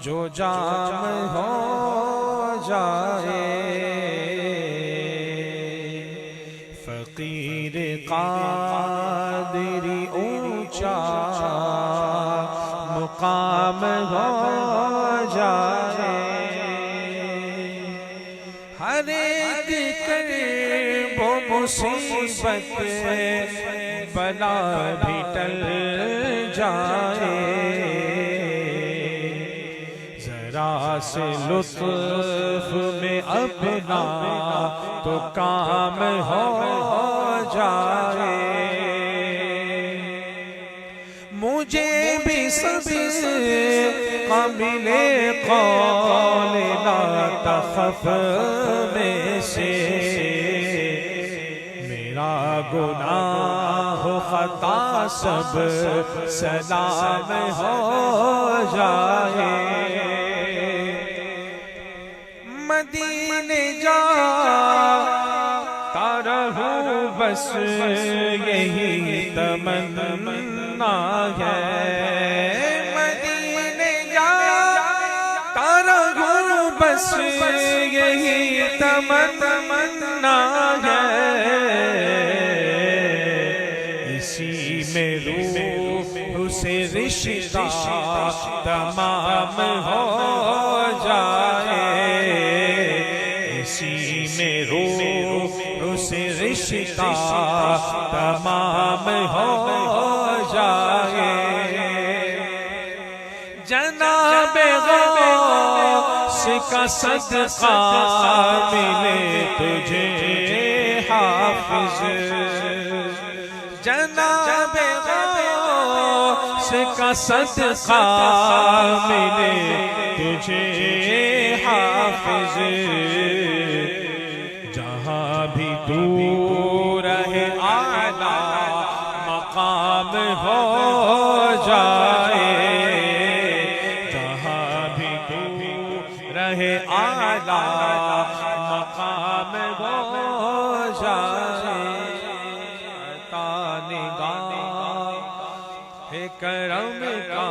जो जाम हो जाए, फ़कीर क़ादिरी ऊंचा मुकाम हो जाए। हर एक कर्ब मुसीबत बला भी टल जाए, जरा से लुत्फ में अपना तो काम हो जाए। मुझे भी सब काबिले कौल ला तखफ में से मेरा गुनाह खता सब सलाम हो जाए। मदीने जा रहूं बस यही तमन्ना है, मदीने जा रहूं बस यही तमन्ना है, इसी में रूह से रिश्ता तमाम हो जाए, इसी में रूह से रिश्ता तमाम हो जाए, जनाबे गौस का सदका मिले तुझे हाफिज, जनाबे गौस का सदका मिले तुझे हाफिज, जहाँ भी तू रहे आला मकाम हो जाए, जहाँ भी तू रहे आला मकाम हो जाए, तानिगाह है करम का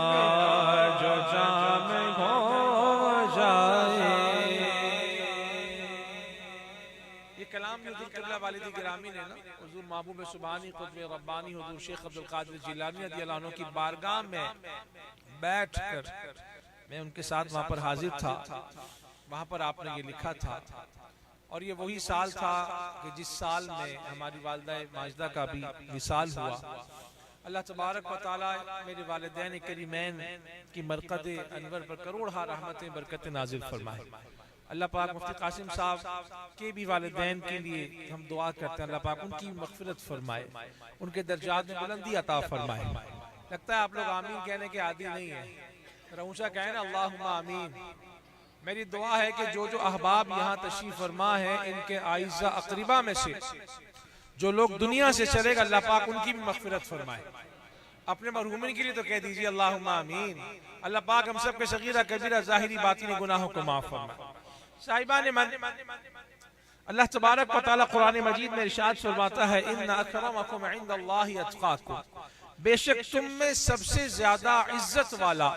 जो जाम हो जाए। ये कलाम हुजूर क़िबला वालिद गिरामी ने ना हुजूर महबूब सुबहानी क़ुतब रब्बानी हुजूर शेख अब्दुल कादिर जिलानी रज़ियल्लाहु अन्हु की बारगाह में बैठकर मैं उनके साथ वहां पर हाजिर था, वहां पर आपने ये लिखा था, और ये वही साल था कि जिस साल में हमारी वालिदा माजिदा का भी विसाल हुआ। अल्लाह तबारक व तआला मेरे वालिदैन करीमैन की मरकद अनवर पर करोड़हा रहमतें बरकतें नाजिल फरमाए। अल्लाह पाक मुफ्ती कासिम साहब के भी वालिदैन के लिए हम दुआ करते हैं, अल्लाह पाक उनकी मग़फ़िरत फरमाए, उनके दर्जात में बुलंदी अता फरमाए। लगता है आप लोग आमीन कहने के आदी नहीं है, ऊंचा कहें ना अल्लाहुम्मा आमीन। मेरी दुआ है कि जो जो अहबाब यहाँ तशरीफ फरमा है, इनके आइज़ा अक़रिबा में से जो लोग दुनिया से चलेगा, अल्लाह पाक उनकी भी मग़फ़िरत फरमाए। अपने मरहूमिन के लिए तो कह दीजिए अल्लाहुम्मा आमीन। अल्लाह पाक हम सब के सगीरा कबीरा ज़ाहिरी बातिनी गुनाहों को माफ़ फरमाए। साहिबान मन, अल्लाह तबारक व तआला कुरान मजीद में इरशाद फरमाता है, इन्ना अक्रमकुम इंदल्लाहि अत्क़ाकुम, बेशक तुम में सबसे ज्यादा इज्जत वाला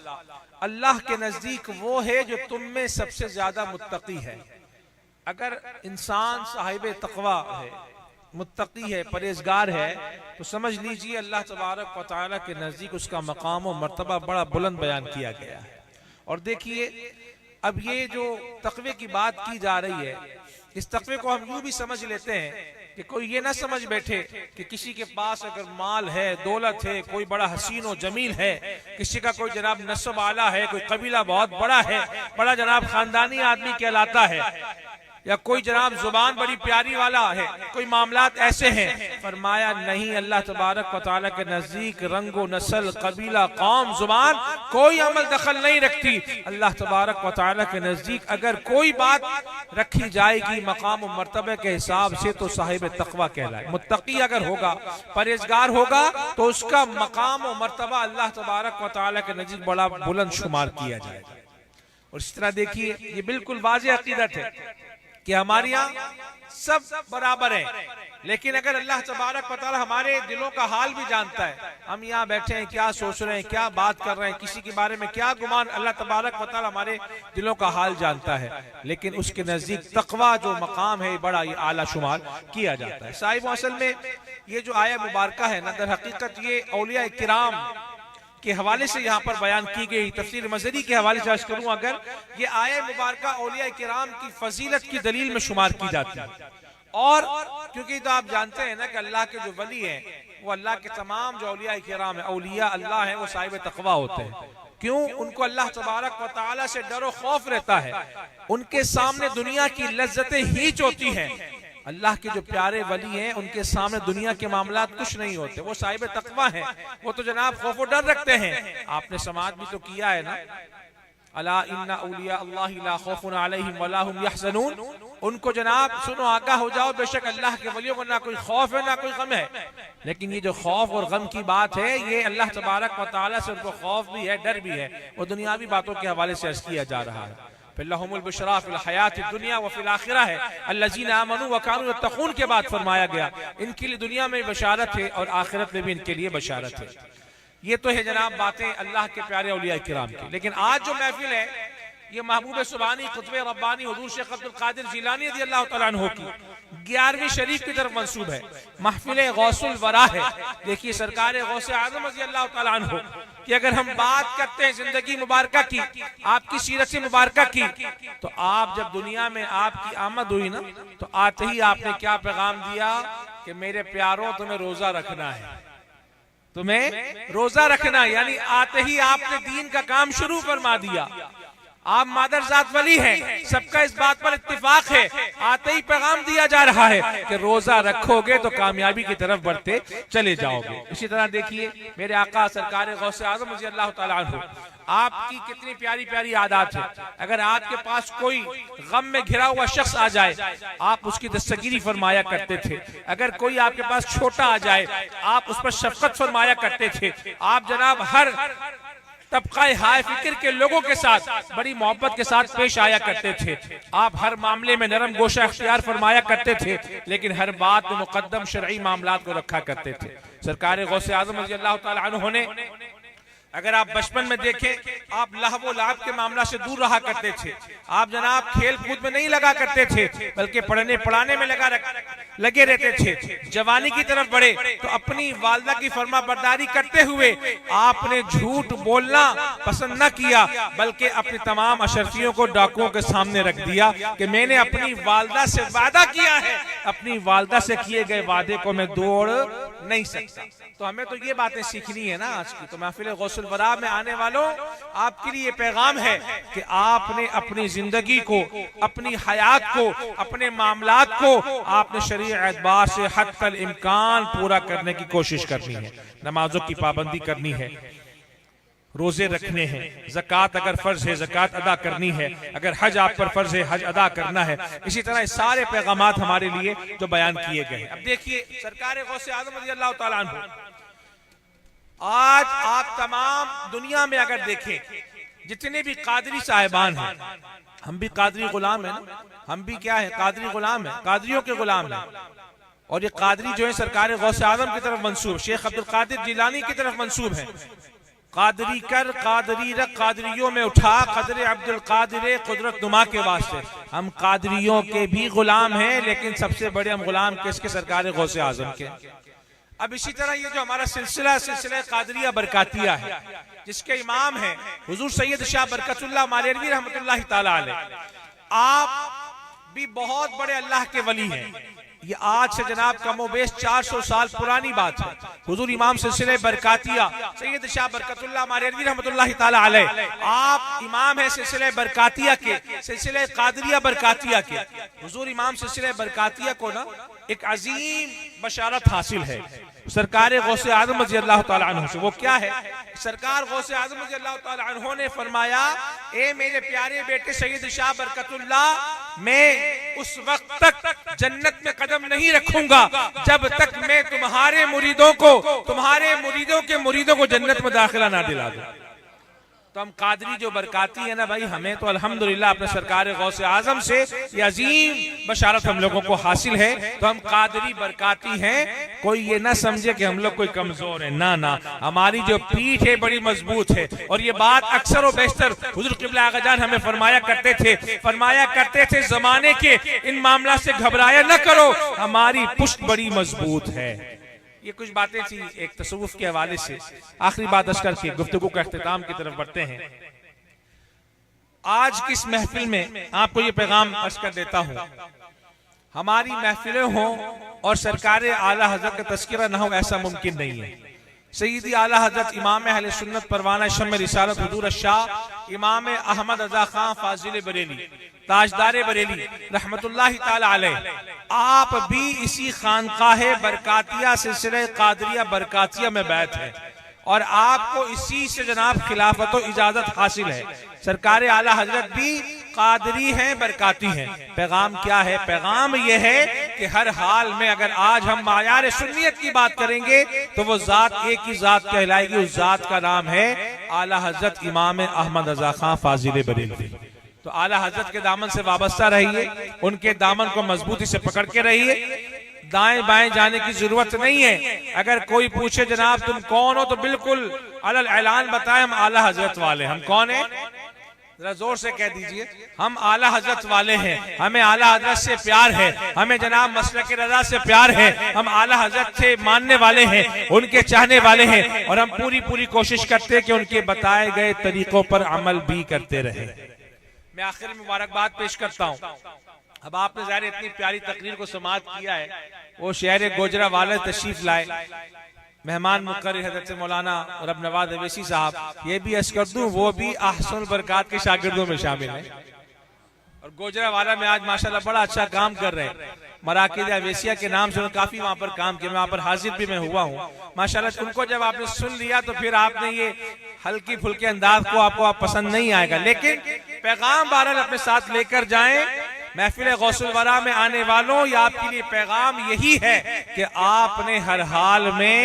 अल्लाह के नजदीक वो है जो तुम में सबसे ज्यादा मुत्तकी है। अगर इंसान साहिब तक़वा है, मुत्तकी है, परहेजगार है, तो समझ लीजिए अल्लाह तबारक व तआला के नजदीक उसका मकाम और मर्तबा बड़ा बुलंद बयान किया गया है। और देखिए अब ये जो तक़वे की बात की जा रही है, इस तक़वे को हम यूं भी समझ लेते हैं कि कोई ये ना समझ बैठे कि किसी के पास अगर माल है, दौलत है, कोई बड़ा हसीन और जमील है, किसी का कोई जनाब नस्ब आला है, कोई कबीला बहुत बड़ा है, बड़ा जनाब खानदानी आदमी कहलाता है, या कोई जनाब जुबान बड़ी प्यारी वाला है, कोई मामलात ऐसे हैं। फरमाया नहीं, अल्लाह तबारक व तआला के नजदीक रंगो नस्ल, कबीला, कौम, जुबान कोई अमल दखल नहीं रखती। अल्लाह तबारक व तआला के नजदीक अगर कोई बात रखी जाएगी मकाम और मर्तबे के हिसाब से तो साहिब तक़वा कहलाए। मुत्तकी अगर होगा, परहेजगार होगा, तो उसका मकाम और मर्तबा अल्लाह तबारक व तआला के नजदीक बड़ा बुलंद शुमार किया जाएगा। और इस तरह देखिए ये बिल्कुल वाज़ेह अक़ीदत है कि हमारे यहाँ सब बराबर हैं, लेकिन अगर अल्लाह तबारक व तआला हमारे दिलों का हाल भी जानता है, हम यहाँ बैठे हैं क्या सोच रहे हैं, क्या बात कर रहे हैं, किसी के बारे में क्या गुमान, अल्लाह तबारक व तआला हमारे दिलों का हाल जानता है, लेकिन उसके नजदीक तक़वा जो मकाम है बड़ा ये आला शुमार किया जाता है। साहिब असल में ये जो आया मुबारका है ना, दर हकीकत ये औलिया किराम के हवाले से यहाँ पर बयान की गई, तफसीर मज़री के हवाले से अर्ज़ करूँ, अगर ये आया मुबारका औलिया किराम की फजीलत की दलील में शुमार की जाती है। और क्योंकि तो आप जानते हैं ना कि अल्लाह के जो वली हैं वो अल्लाह के तमाम जो औलिया किराम है, औलिया अल्लाह है, वो साहिब तक़वा होते हैं। क्यों? उनको अल्लाह तबारक व तआला से डर और खौफ रहता है, उनके सामने दुनिया की लज्जतें हीच होती हैं। अल्लाह के जो प्यारे वली हैं उनके सामने दुनिया के मामलात कुछ नहीं होते, वो साहिब तक़वा हैं, वो तो जनाब खौफ और डर रखते हैं। आपने समाज भी तो किया है ना, अला इन्ना औलिया अल्लाह ला खौफुन अलैहिम वला हुम यहज़नून, उनको जनाब सुनो आगाह हो जाओ, बेशक अल्लाह के वलियों को ना कोई खौफ है ना कोई गम है। लेकिन ये जो खौफ और गम की बात है, ये अल्लाह तबारक व तआला से उनको खौफ भी है, डर भी है, वो दुनियावी बातों के हवाले से अर्ज़ किया जा रहा है। फिर लहुमुल बुशरा फिल हयात दुनिया व फिल आखिरा है, अल्लज़ीना आमनू व कानू यत्तक़ून के बाद फरमाया गया इनके लिए दुनिया में बशारत है और आखिरत में भी इनके लिए बशारत है। ये तो है जनाब बातें अल्लाह के प्यारे औलिया किराम की। लेकिन आज जो महफिल है ये महबूब सुबानी कुतुब रब्बानी हुजूर शेख अब्दुल कादिर जिलानी रज़ी अल्लाह तआला अन्हु की 11वीं शरीफ की तरफ मंसूब है। महफिल गौसुल वरा है। देखिए सरकार गौसे आज़म रज़ी अल्लाह तआला अन्हु कि अगर हम बात करते हैं जिंदगी मुबारका की, आपकी सीरत से मुबारका की, तो आप जब दुनिया में आपकी आमद हुई ना तो आते ही आपने क्या पैगाम दिया कि मेरे प्यारों तुम्हें रोजा रखना है, तुम्हें रोजा रखना, यानी आते ही आपने दीन का काम शुरू फरमा दिया। आप मादरजात वली हैं, सबका इस बात पर इत्तिफाक है। आते ही पैगाम दिया जा रहा है कि रोजा रखोगे तो कामयाबी की तरफ बढ़ते चले जाओगे। इसी तरह देखिए मेरे आका सरकार गौसे आज़म रज़ी अल्लाह तआला अन्हु, आपकी कितनी प्यारी प्यारी आदत है। अगर आपके पास कोई गम में घिरा हुआ शख्स आ जाए आप उसकी दस्तगीरी फरमाया करते थे। अगर कोई आपके पास छोटा आ जाए आप उस पर शफकत फरमाया करते थे। आप जनाब हर तबका हाय फिक्र के लोगों के साथ बड़ी मोहब्बत के साथ पेश आया करते थे। आप हर मामले में नरम गोशा अख्तियार फरमाया करते थे, लेकिन हर बात में मुकद्दम शरई मामलात को रखा करते थे। सरकार गौसे आज़म रज़ी अल्लाह तआला अन्हु ने, अगर आप बचपन में देखें आप लहव लाभ के मामला से दूर रहा करते थे। आप जनाब खेल कूद में नहीं लगा करते थे, बल्कि पढ़ने पढ़ाने में लगे रहते थे। जवानी की तरफ बढ़े तो अपनी वालदा की फर्मा बरदारी करते हुए आपने झूठ बोलना पसंद न किया, बल्कि अपनी तमाम अशरफियों को डाकुओं के सामने रख दिया कि मैंने अपनी वालदा से वादा किया है, अपनी वालदा से किए गए वादे को मैं तोड़ नहीं सकता। तो हमें तो ये बातें सीखनी है ना आज की। तो महफिल गौसुल वरा में आने वालों, आपके लिए पैगाम है कि आपने अपनी जिंदगी को, अपनी हयात को, अपने मामलात को आपने शरीय एतबार से हद इम्कान पूरा करने की कोशिश करनी है। नमाजों की पाबंदी करनी है, रोजे रखने हैं, ज़कात अगर फर्ज है ज़कात अदा करनी है, अगर हज आप पर फर्ज है हज अदा करना है। इसी तरह सारे पैगामात हमारे लिए जो बयान किए गए। अब देखिए सरकार गौसे आज़म रज़ी अल्लाह तआला अन्हु, आज आप तमाम दुनिया में अगर देखें जितने भी कादरी साहिबान हैं, हम भी कादरी गुलाम है ना, हम भी क्या है कादरी गुलाम है, कादरियों के गुलाम है। और ये कादरी जो है सरकार गौसे आज़म की तरफ मंसूब, शेख अब्दुल कादिर जिलानी की तरफ मंसूब है। कादरी कर कादरी रख कादरियों में उठा कदर अब्दुल कादिर कुदरत नुमा के वास्ते। हम कादरियों के भी गुलाम हैं, लेकिन सबसे बड़े हम गुलाम किसके? सरकार गौसे आज़म के। अब इसी तरह ये जो हमारा सिलसिला कादरिया बरकातिया है, जिसके इमाम हैं हुजूर सैयद शाह बरकतुल्लाह मालेरवी रहमतुल्लाह ताला अलैह, आप भी बहुत बड़े अल्लाह के वली हैं। ये आज से जनाब कमोबेश 400 साल पुरानी बात है। हुजूर इमाम सिलसिले बरकातिया सैयद शाह बरकतुल्लाह मालेरवी रहमतुल्लाह ताला अलैह, आप इमाम है सिलसिले बरकातिया के, सिलसिले कादरिया बरकातिया के। हुजूर इमाम सिलसिले बरकातिया को ना एक अजीम बशारत हासिल है सरकार गौसे आज़म रज़ी अल्लाह तआला अन्हु से। वो क्या है? सरकार गौसे आज़म रज़ी अल्लाह तआला अन्हु ने फरमाया, ए मेरे प्यारे बेटे सैयद शाह बरकतुल्लाह, मैं उस वक्त तक जन्नत में कदम नहीं रखूंगा जब तक मैं तुम्हारे मुरीदों के मुरीदों को जन्नत में दाखिला ना दिला दूं। तो हम कादरी जो बरकाती है ना भाई, हमें तो अल्हम्दुलिल्लाह अपने सरकार गौसे आज़म से ये अजीम बशारत हम लोगों को हासिल है। तो हम कादरी बरकाती हैं। कोई ये ना समझे कि हम लोग कोई कमजोर है, ना ना, हमारी जो पीठ है बड़ी मजबूत है। और ये बात अक्सर और बेशतर हुजूर क़िबला आगा जान हमें फरमाया करते थे जमाने के इन मामला से घबराया न करो, हमारी पुष्ट बड़ी मजबूत है। ये कुछ बातें थी एक तसव्वुफ के हवाले से। आखिरी बात अर्ज करके गुफ्तगू का इख्तिताम की तरफ बढ़ते हैं। आज की इस महफिल में आपको ये पैगाम अर्ज कर देता हूं, हमारी महफिलें हों और सरकार आला हजरत का तस्करा ना हो, ऐसा मुमकिन नहीं है। सईदी आला हजरत इमाम अहले सुन्नत परवाना शम्म रिसालत हुजूर शाह इमाम अहमद रजा खां फाजिल बरेली ताजदार बरेली रहमतुल्लाह ताला अलैह, आप भी इसी खानकाहे बरकातिया सिलसिले कादरिया बरकातिया में बैठ है और आपको इसी से जनाब खिलाफत और इजाजत हासिल है। सरकार आला हजरत भी कादरी हैं, बरकाती हैं। पैगाम क्या है? पैगाम यह है कि हर हाल में अगर आज हम मायार सुन्नियत की बात करेंगे तो वो जात एक ही जात कहलाएगी, उस जात का नाम है आला हजरत इमाम अहमद रजा खां फाजिल बरेली। तो आला हजरत के दामन से वाबस्ता रहिए, उनके दामन को मजबूती से पकड़ के रहिए, दाएं बाएं जाने की जरूरत नहीं है। अगर कोई पूछे जनाब तुम कौन हो, तो बिल्कुल अलल ऐलान बताएं हम आला हजरत वाले। हम कौन है, जरा जोर से कह दीजिए, हम आला हजरत वाले हैं, हमें आला हजरत से प्यार है, हमें जनाब मसलक रजा से प्यार है, हम आला हजरत से मानने वाले हैं, उनके चाहने वाले हैं, और हम पूरी कोशिश करते हैं कि उनके बताए गए तरीकों पर अमल भी करते रहे। मैं आखिर में मुबारकबाद पेश करता हूँ। अब आपने ज़ाहिर इतनी प्यारी तकरीर को समाअत किया है, वो शहर गोजरा वाले तशरीफ लाए, मेहमान मुकर्रर हज़रत मौलाना रब नवाज अवैसी साहब, ये भी अर्ज़ कर दूं वो भी अहसनुल बरकात के शागिर्दों में शामिल हैं, और गोजरा वाला में आज माशाल्लाह बड़ा अच्छा काम कर रहे हैं। मराकिज़ अवैसिया के नाम से काफी वहां पर काम किया, मैं वहां पर हाजिर भी मैं हुआ हूँ माशाल्लाह। उनको जब आपने सुन लिया तो फिर आपने ये हल्की फुल्के अंदाज को आपको पसंद नहीं आएगा, लेकिन पैगाम बहरहाल अपने साथ लेकर जाएं। महफिल गौसुल वरा में आने वालों, या आपके लिए पैगाम यही है कि आपने हर हाल में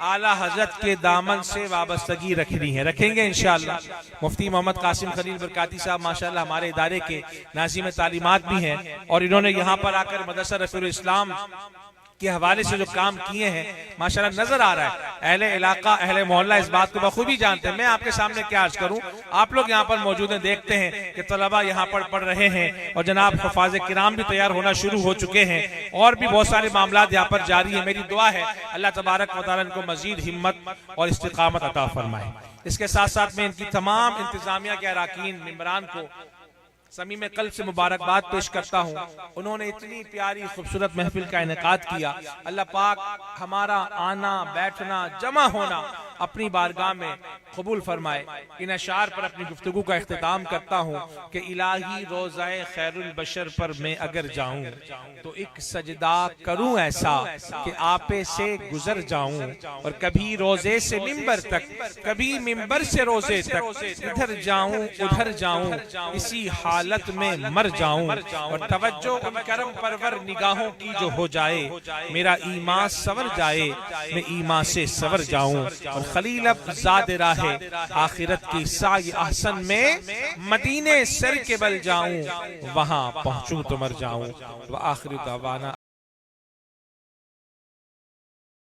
आला हजरत के दामन से वाबस्तगी रखनी है, रखेंगे इंशाअल्लाह। मुफ्ती मोहम्मद कासिम खलील बरकाती साहब माशाअल्लाह हमारे इदारे के नाज़िम तालीमात भी हैं, और इन्होंने यहाँ पर आकर मदरसा रफीउल इस्लाम के हवाले से जो काम किए हैं माशाल्लाह नजर आ रहा है। अहले इलाका अहले मोहल्ला इस बात को बखूबी जानते हैं। मैं आपके सामने क्या अर्ज करूं, आप लोग यहाँ पर मौजूद हैं, देखते हैं कि तलबा यहाँ पर पढ़ रहे हैं, और जनाब हफाज किराम भी तैयार होना शुरू हो चुके हैं, और भी बहुत सारे मामलात यहाँ पर जारी है। मेरी दुआ है अल्लाह तबारक व तआला इनको मजीद हिम्मत और इस्तिकामत अता फरमाए। इसके साथ साथ में इनकी तमाम इंतजामिया के अराकीन मेंबरान को समीम कल्ब से मुबारकबाद पेश करता हूँ। उन्होंने इतनी प्यारी खूबसूरत महफिल का इनेकाद किया। अल्लाह पाक हमारा आना बैठना जमा होना अपनी बारगाह में कबूल फरमाए। इन अशार पर अपनी गुफ्तगू का इख्तिताम करता हूँ कि इलाही रोज़ाए खैरुल बशर पर मैं अगर जाऊँ तो एक सजदा करूँ ऐसा कि आपे से गुजर जाऊँ, और कभी रोजे से मिंबर तक, कभी मिंबर से रोजे तक, इधर जाऊँ उधर जाऊँ, इसी हालत में मर जाऊँ, और तवज्जो उन करम परवर निगाहों की जो हो जाए, मेरा ईमान सवर जाए, मैं ईमान से सवर जाऊँ, और खलील अब ज़ाद राहे आखिरत की साई अहसन में मदीने सर के बल जाऊं, वहां पहुंचूं तो मर जाऊं। व आखिर दावाना